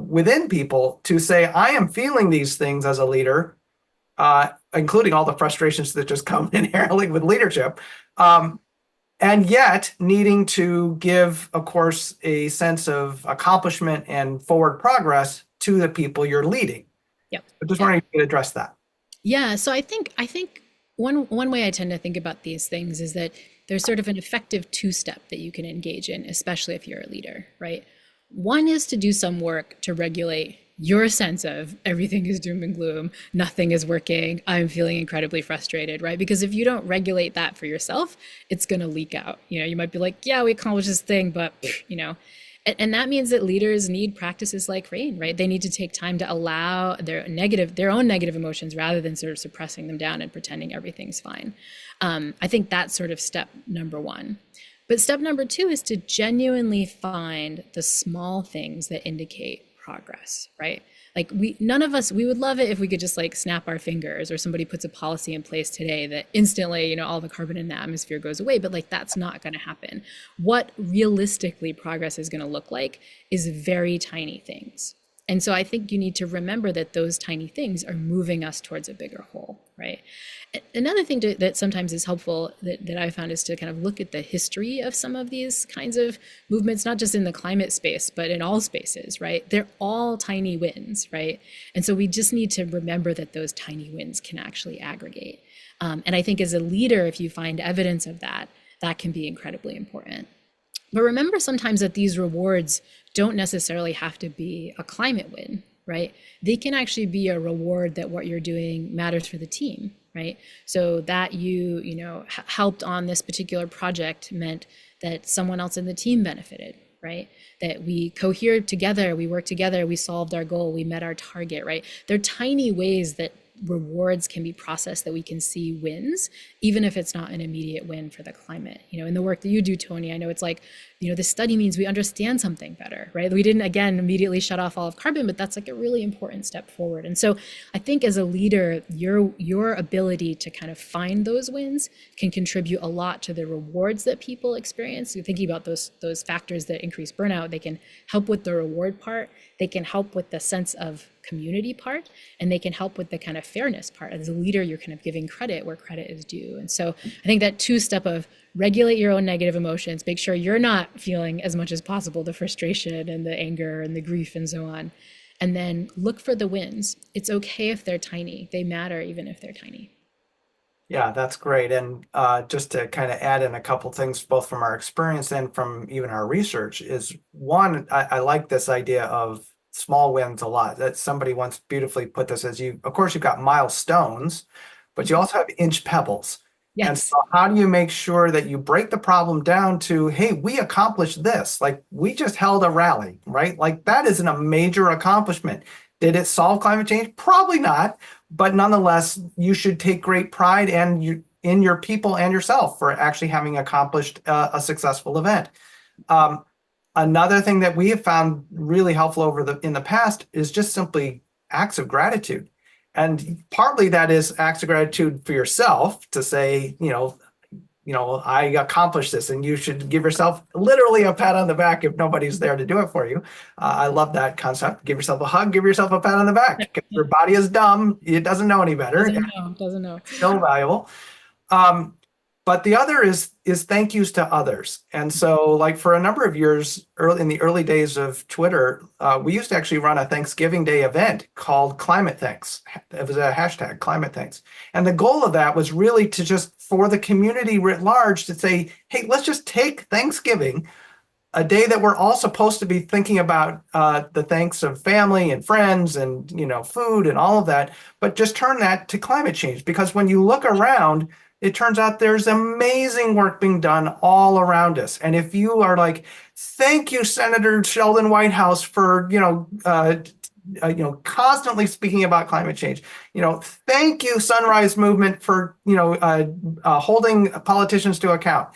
within people to say, I am feeling these things as a leader, including all the frustrations that just come inherently with leadership, and yet needing to give, of course, a sense of accomplishment and forward progress to the people you're leading. Yep. I just wondering if you could address that. Yeah, so I think one way I tend to think about these things is that there's sort of an effective 2-step that you can engage in, especially if you're a leader, right? One is to do some work to regulate your sense of everything is doom and gloom, nothing is working, I'm feeling incredibly frustrated, right? Because if you don't regulate that for yourself, it's going to leak out. You might be like, yeah, we accomplished this thing, but and that means that leaders need practices like RAIN, right? They need to take time to allow their own negative emotions rather than sort of suppressing them down and pretending everything's fine. I think that's sort of step number 1. But step number 2 is to genuinely find the small things that indicate progress, right? Like none of us, we would love it if we could just like snap our fingers, or somebody puts a policy in place today that instantly, all the carbon in the atmosphere goes away, but like that's not going to happen. What realistically progress is going to look like is very tiny things. And so I think you need to remember that those tiny things are moving us towards a bigger whole, right? Another thing that sometimes is helpful that I found is to kind of look at the history of some of these kinds of movements, not just in the climate space, but in all spaces, right? They're all tiny wins, right? And so we just need to remember that those tiny wins can actually aggregate. And I think as a leader, if you find evidence of that, that can be incredibly important. But remember sometimes that these rewards don't necessarily have to be a climate win, right? They can actually be a reward that what you're doing matters for the team, right? So that you helped on this particular project meant that someone else in the team benefited, right? That we cohered together, we worked together, we solved our goal, we met our target, right? They're tiny ways that rewards can be processed that we can see wins, even if it's not an immediate win for the climate. In the work that you do, Tony, I know it's like this study means we understand something better, right? We didn't, again, immediately shut off all of carbon, but that's like a really important step forward. And so I think as a leader, your ability to kind of find those wins can contribute a lot to the rewards that people experience. You're thinking about those factors that increase burnout, they can help with the reward part, they can help with the sense of community part, and they can help with the kind of fairness part. As a leader, you're kind of giving credit where credit is due. And so I think that two-step of regulate your own negative emotions, make sure you're not feeling as much as possible the frustration and the anger and the grief and so on, and then look for the wins. It's okay if they're tiny. They matter even if they're tiny. Yeah, that's great. And just to kind of add in a couple things, both from our experience and from even our research, is one, I like this idea of small wins a lot. That somebody once beautifully put this as of course, you've got milestones, but you also have inch pebbles. Yes. And so how do you make sure that you break the problem down to, hey, we accomplished this, like we just held a rally, right? Like that isn't a major accomplishment. Did it solve climate change? Probably not, but nonetheless, you should take great pride in your people and yourself for actually having accomplished a successful event. Another thing that we have found really helpful in the past is just simply acts of gratitude. And partly that is acts of gratitude for yourself to say, I accomplished this, and you should give yourself literally a pat on the back if nobody's there to do it for you. I love that concept. Give yourself a hug, give yourself a pat on the back. Because your body is dumb. It doesn't know any better. Doesn't know. It's still valuable. But the other is thank yous to others. And so like for a number of years in the early days of Twitter, we used to actually run a Thanksgiving Day event called Climate Thanks. It was a hashtag, Climate Thanks. And the goal of that was really to just, for the community writ large, to say, hey, let's just take Thanksgiving, a day that we're all supposed to be thinking about the thanks of family and friends and, food and all of that, but just turn that to climate change. Because when you look around, it turns out there's amazing work being done all around us. And if you are like, thank you, Senator Sheldon Whitehouse, for, constantly speaking about climate change, thank you, Sunrise Movement, for, holding politicians to account,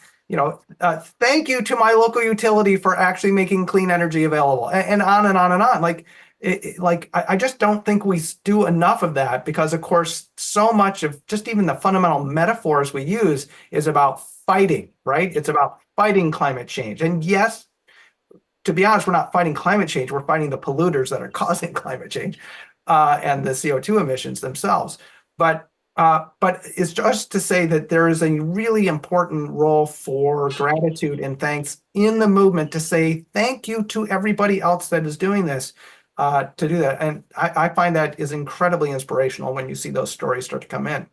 thank you to my local utility for actually making clean energy available, and on and on and on. I just don't think we do enough of that, because of course, so much of just even the fundamental metaphors we use is about fighting, right? It's about fighting climate change. And yes, to be honest, we're not fighting climate change. We're fighting the polluters that are causing climate change and the CO2 emissions themselves. But it's just to say that there is a really important role for gratitude and thanks in the movement to say thank you to everybody else that is doing this. To do that. And I find that is incredibly inspirational when you see those stories start to come in.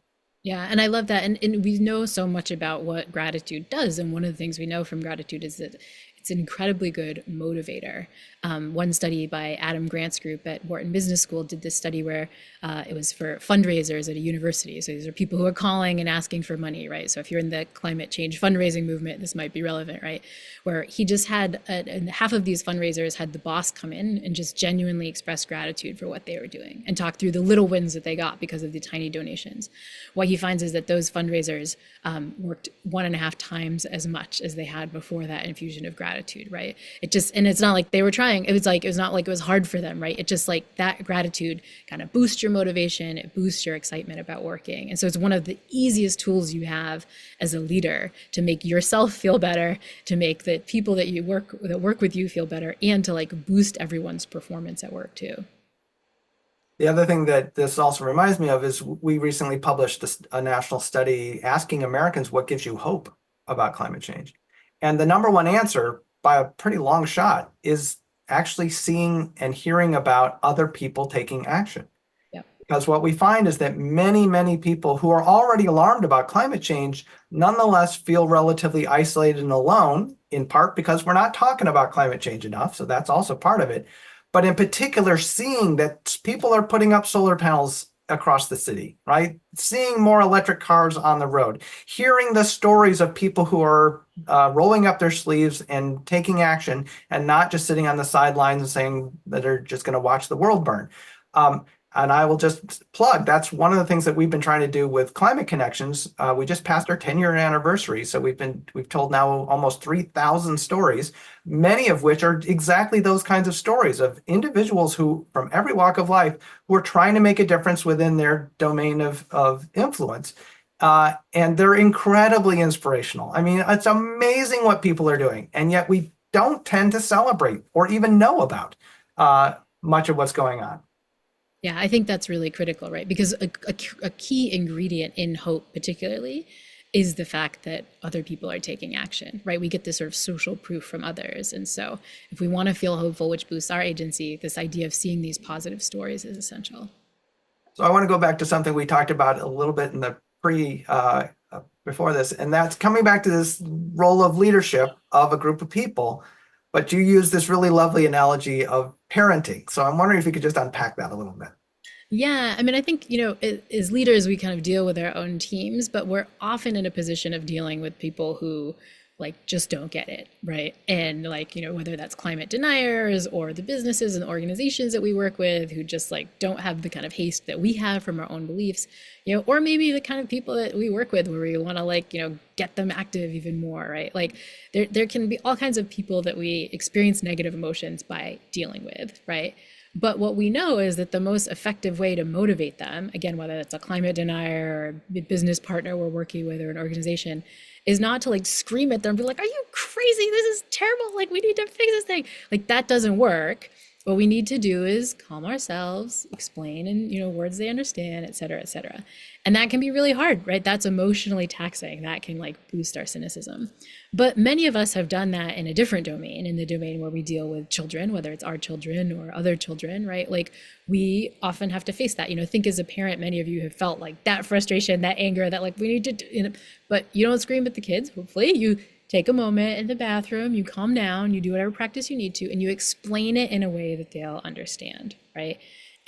Yeah, and I love that. And we know so much about what gratitude does. And one of the things we know from gratitude is that it's an incredibly good motivator. One study by Adam Grant's group at Wharton Business School did this study where it was for fundraisers at a university. So these are people who are calling and asking for money, right? So if you're in the climate change fundraising movement, this might be relevant, right? Where he just had, half of these fundraisers had the boss come in and just genuinely express gratitude for what they were doing and talk through the little wins that they got because of the tiny donations. What he finds is that those fundraisers worked 1.5 times as much as they had before that infusion of gratitude, right? And it's not like they were trying. It was not like it was hard for them, right? It just like that gratitude kind of boosts your motivation. It boosts your excitement about working. And so it's one of the easiest tools you have as a leader to make yourself feel better, to make the people that work with you feel better, and to like boost everyone's performance at work too. The other thing that this also reminds me of is we recently published a national study asking Americans what gives you hope about climate change. And the number one answer by a pretty long shot is actually seeing and hearing about other people taking action. Yep. Because what we find is that many, many people who are already alarmed about climate change nonetheless feel relatively isolated and alone, in part because we're not talking about climate change enough. So that's also part of it. But in particular, seeing that people are putting up solar panels across the city, right? Seeing more electric cars on the road, hearing the stories of people who are rolling up their sleeves and taking action and not just sitting on the sidelines and saying that they're just going to watch the world burn. And I will just plug, that's one of the things that we've been trying to do with Climate Connections. We just passed our 10-year anniversary. So we've told now almost 3,000 stories, many of which are exactly those kinds of stories of individuals who, from every walk of life, who are trying to make a difference within their domain of influence. And they're incredibly inspirational. I mean, it's amazing what people are doing. And yet we don't tend to celebrate or even know about much of what's going on. Yeah, I think that's really critical, right? Because a key ingredient in hope, particularly, is the fact that other people are taking action, right? We get this sort of social proof from others. And so if we want to feel hopeful, which boosts our agency, this idea of seeing these positive stories is essential. So I want to go back to something we talked about a little bit in the before this, and that's coming back to this role of leadership of a group of people. But you use this really lovely analogy of parenting. So I'm wondering if you could just unpack that a little bit. Yeah, I mean, I think, as leaders, we kind of deal with our own teams, but we're often in a position of dealing with people who just don't get it, right? And whether that's climate deniers or the businesses and organizations that we work with who just don't have the kind of haste that we have from our own beliefs, or maybe the kind of people that we work with where we want to get them active even more, right? There can be all kinds of people that we experience negative emotions by dealing with, right? But what we know is that the most effective way to motivate them, again, whether it's a climate denier or a business partner we're working with or an organization, is not to scream at them and be like, are you crazy? This is terrible. We need to fix this thing. That doesn't work. What we need to do is calm ourselves, explain in words they understand, et cetera, et cetera. And that can be really hard, right? That's emotionally taxing. That can boost our cynicism. But many of us have done that in a different domain, in the domain where we deal with children, whether it's our children or other children, right? We often have to face that. Think as a parent, many of you have felt that frustration, that anger, that we need to, but you don't scream at the kids. Hopefully you take a moment in the bathroom, you calm down, you do whatever practice you need to, and you explain it in a way that they'll understand, right?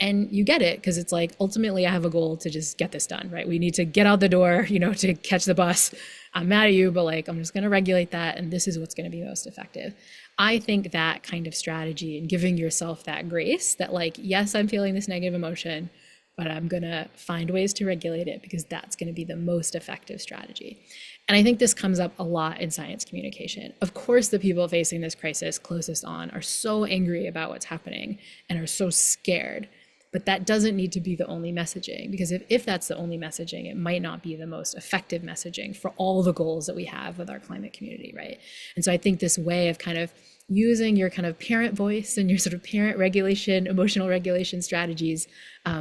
And you get it because it's ultimately I have a goal to just get this done, right? We need to get out the door, to catch the bus. I'm mad at you, but I'm just going to regulate that. And this is what's going to be most effective. I think that kind of strategy and giving yourself that grace that yes, I'm feeling this negative emotion, but I'm going to find ways to regulate it because that's going to be the most effective strategy. And I think this comes up a lot in science communication. Of course, the people facing this crisis closest on are so angry about what's happening and are so scared. But that doesn't need to be the only messaging, because if that's the only messaging, it might not be the most effective messaging for all the goals that we have with our climate community, right? And so I think this way of kind of using your kind of parent voice and your sort of parent regulation, emotional regulation strategies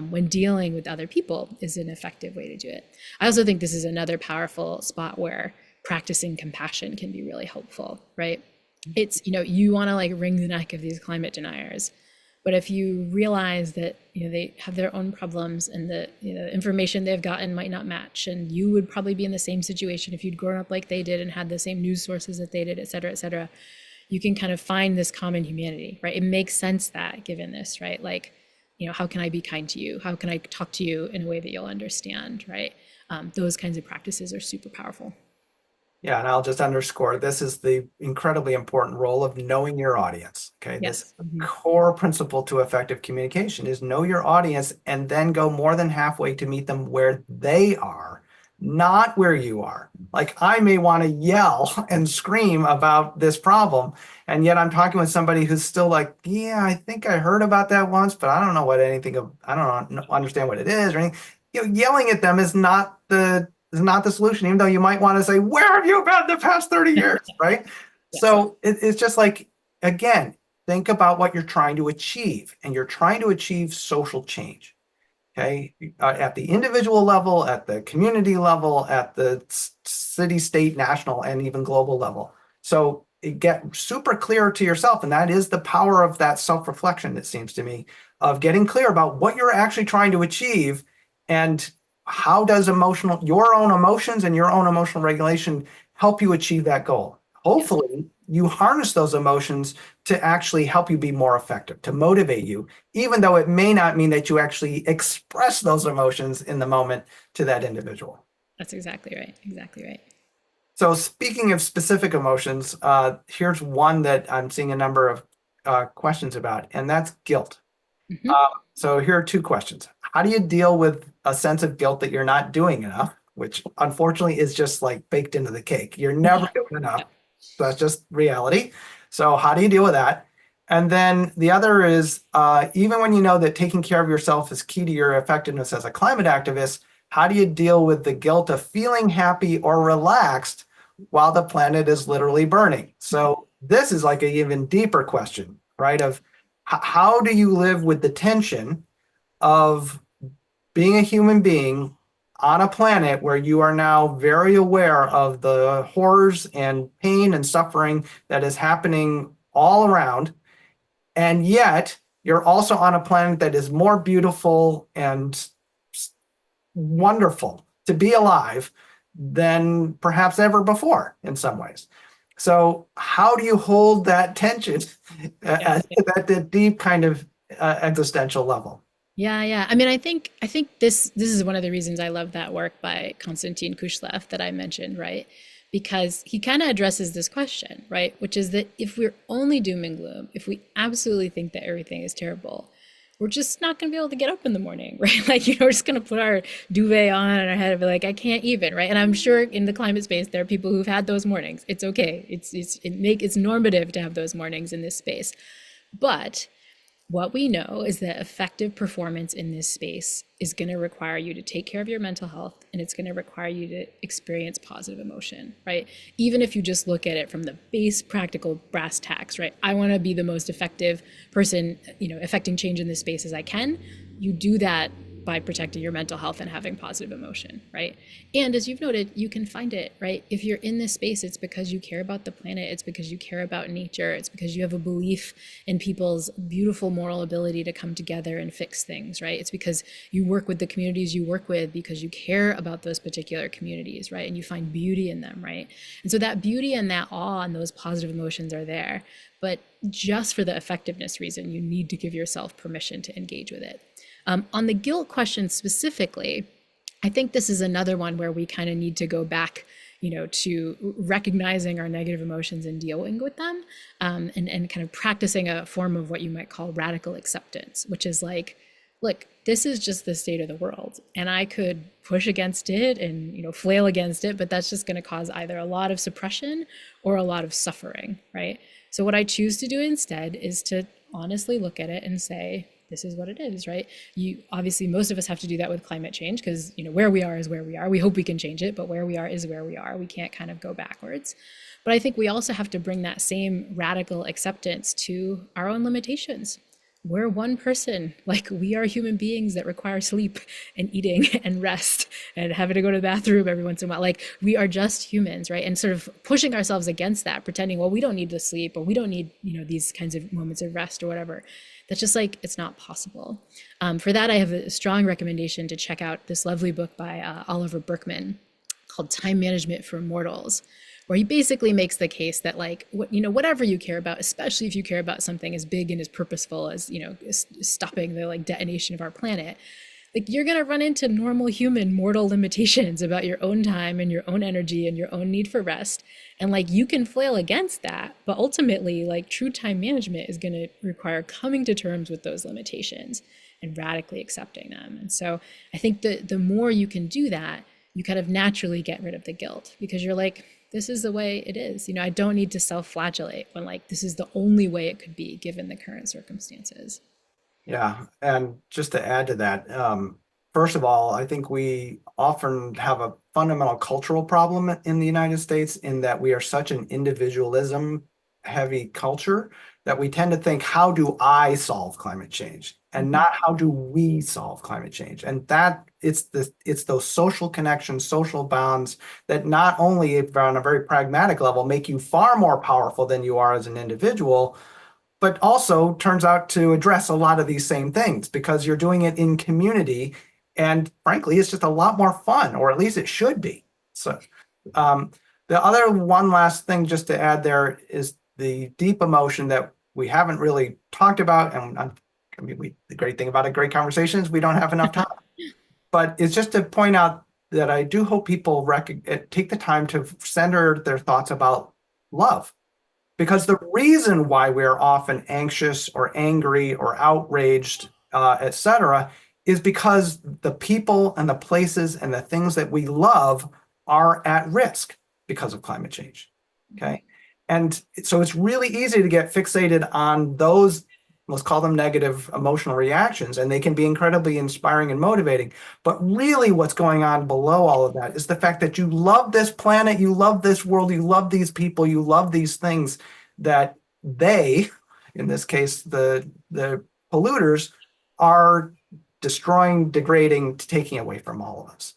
when dealing with other people is an effective way to do it. I also think this is another powerful spot where practicing compassion can be really helpful, right? It's, you want to wring the neck of these climate deniers. But if you realize that they have their own problems and the information they've gotten might not match, and you would probably be in the same situation if you'd grown up like they did and had the same news sources that they did, et cetera, you can kind of find this common humanity, right? It makes sense that given this, right? How can I be kind to you? How can I talk to you in a way that you'll understand, right? Those kinds of practices are super powerful. Yeah, and I'll just underscore, this is the incredibly important role of knowing your audience, okay? Yes. This core principle to effective communication is know your audience and then go more than halfway to meet them where they are, not where you are. I may want to yell and scream about this problem, and yet I'm talking with somebody who's still yeah, I think I heard about that once, but I don't know I don't understand what it is or anything. Yelling at them is not the solution, even though you might want to say, where have you been the past 30 years, right? Yes. So it's just again, think about what you're trying to achieve, and you're trying to achieve social change, okay? At the individual level, at the community level, at the city, state, national, and even global level. So get super clear to yourself, and that is the power of that self-reflection, it seems to me, of getting clear about what you're actually trying to achieve, and how does your own emotions and your own emotional regulation help you achieve that goal? Hopefully, you harness those emotions to actually help you be more effective, to motivate you, even though it may not mean that you actually express those emotions in the moment to that individual. That's exactly right. Exactly right. So speaking of specific emotions, here's one that I'm seeing a number of questions about, and that's guilt. Mhm. So here are two questions. How do you deal with a sense of guilt that you're not doing enough, which unfortunately is just like baked into the cake? You're never doing enough. That's just reality. So how do you deal with that? And then the other is, even when you know that taking care of yourself is key to your effectiveness as a climate activist, how do you deal with the guilt of feeling happy or relaxed while the planet is literally burning? So this is like an even deeper question, right? Of how do you live with the tension of being a human being on a planet where you are now very aware of the horrors and pain and suffering that is happening all around, and yet you're also on a planet that is more beautiful and wonderful to be alive than perhaps ever before in some ways. So how do you hold that tension at that deep kind of existential level? Yeah. I mean, I think this is one of the reasons I love that work by Konstantin Kushlev that I mentioned, right? Because he kind of addresses this question, right? Which is that if we're only doom and gloom, if we absolutely think that everything is terrible, we're just not going to be able to get up in the morning, right? Like, we're just going to put our duvet on our head and be like, I can't even, right? And I'm sure in the climate space, there are people who've had those mornings. It's okay. It's normative to have those mornings in this space. But what we know is that effective performance in this space is going to require you to take care of your mental health, and it's going to require you to experience positive emotion, right? Even if you just look at it from the base practical brass tacks, right? I want to be the most effective person, affecting change in this space as I can. You do that by protecting your mental health and having positive emotion, right? And as you've noted, you can find it, right? If you're in this space, it's because you care about the planet, it's because you care about nature, it's because you have a belief in people's beautiful moral ability to come together and fix things, right? It's because you work with the communities you work with because you care about those particular communities, right? And you find beauty in them, right? And so that beauty and that awe and those positive emotions are there. But just for the effectiveness reason, you need to give yourself permission to engage with it. On the guilt question specifically, I think this is another one where we kind of need to go back, to recognizing our negative emotions and dealing with them, and kind of practicing a form of what you might call radical acceptance, which is like, look, this is just the state of the world, and I could push against it and flail against it, but that's just going to cause either a lot of suppression or a lot of suffering, right? So what I choose to do instead is to honestly look at it and say, this is what it is, right? Obviously, most of us have to do that with climate change because where we are is where we are. We hope we can change it, but where we are is where we are. We can't kind of go backwards. But I think we also have to bring that same radical acceptance to our own limitations. We're one person. Like, we are human beings that require sleep and eating and rest and having to go to the bathroom every once in a while. Like, we are just humans, right? And sort of pushing ourselves against that, pretending, well, we don't need to sleep, or we don't need, these kinds of moments of rest or whatever. That's just like, it's not possible. For that, I have a strong recommendation to check out this lovely book by Oliver Burkeman called Time Management for Mortals, where he basically makes the case that, like, whatever you care about, especially if you care about something as big and as purposeful as, stopping the detonation of our planet, like, you're going to run into normal human mortal limitations about your own time and your own energy and your own need for rest. And you can flail against that, but ultimately, true time management is going to require coming to terms with those limitations and radically accepting them. And so I think the more you can do that, you kind of naturally get rid of the guilt, because you're like, this is the way it is. I don't need to self-flagellate when this is the only way it could be given the current circumstances. Yeah, and just to add to that, first of all, I think we often have a fundamental cultural problem in the United States in that we are such an individualism heavy culture that we tend to think, how do I solve climate change? And not how do we solve climate change? And that it's those social connections, social bonds that not only on a very pragmatic level make you far more powerful than you are as an individual, but also turns out to address a lot of these same things because you're doing it in community. And frankly, it's just a lot more fun, or at least it should be. So the other one last thing just to add there is the deep emotion that we haven't really talked about. And the great thing about a great conversation is we don't have enough time. But it's just to point out that I do hope people take the time to center their thoughts about love. Because the reason why we're often anxious or angry or outraged et cetera, is because the people and the places and the things that we love are at risk because of climate change. Okay. And so it's really easy to get fixated on those, let's call them negative emotional reactions, and they can be incredibly inspiring and motivating. But really what's going on below all of that is the fact that you love this planet, you love this world, you love these people, you love these things that they, in this case, the polluters, are destroying, degrading, taking away from all of us.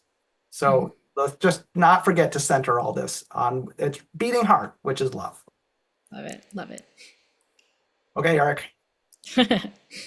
So let's just not forget to center all this on its beating heart, which is love. Love it. Love it. Okay, Eric,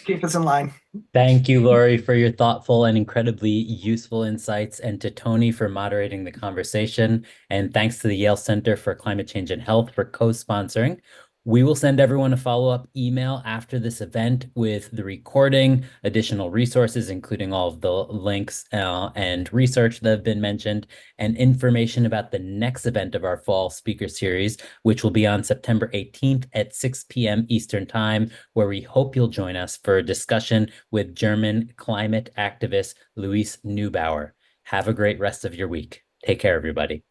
keep us in line. Thank you, Laurie, for your thoughtful and incredibly useful insights, and to Tony for moderating the conversation. And thanks to the Yale Center for Climate Change and Health for co-sponsoring. We will send everyone a follow-up email after this event with the recording, additional resources, including all of the links and research that have been mentioned, and information about the next event of our fall speaker series, which will be on September 18th at 6 p.m. Eastern Time, where we hope you'll join us for a discussion with German climate activist Luis Neubauer. Have a great rest of your week. Take care, everybody.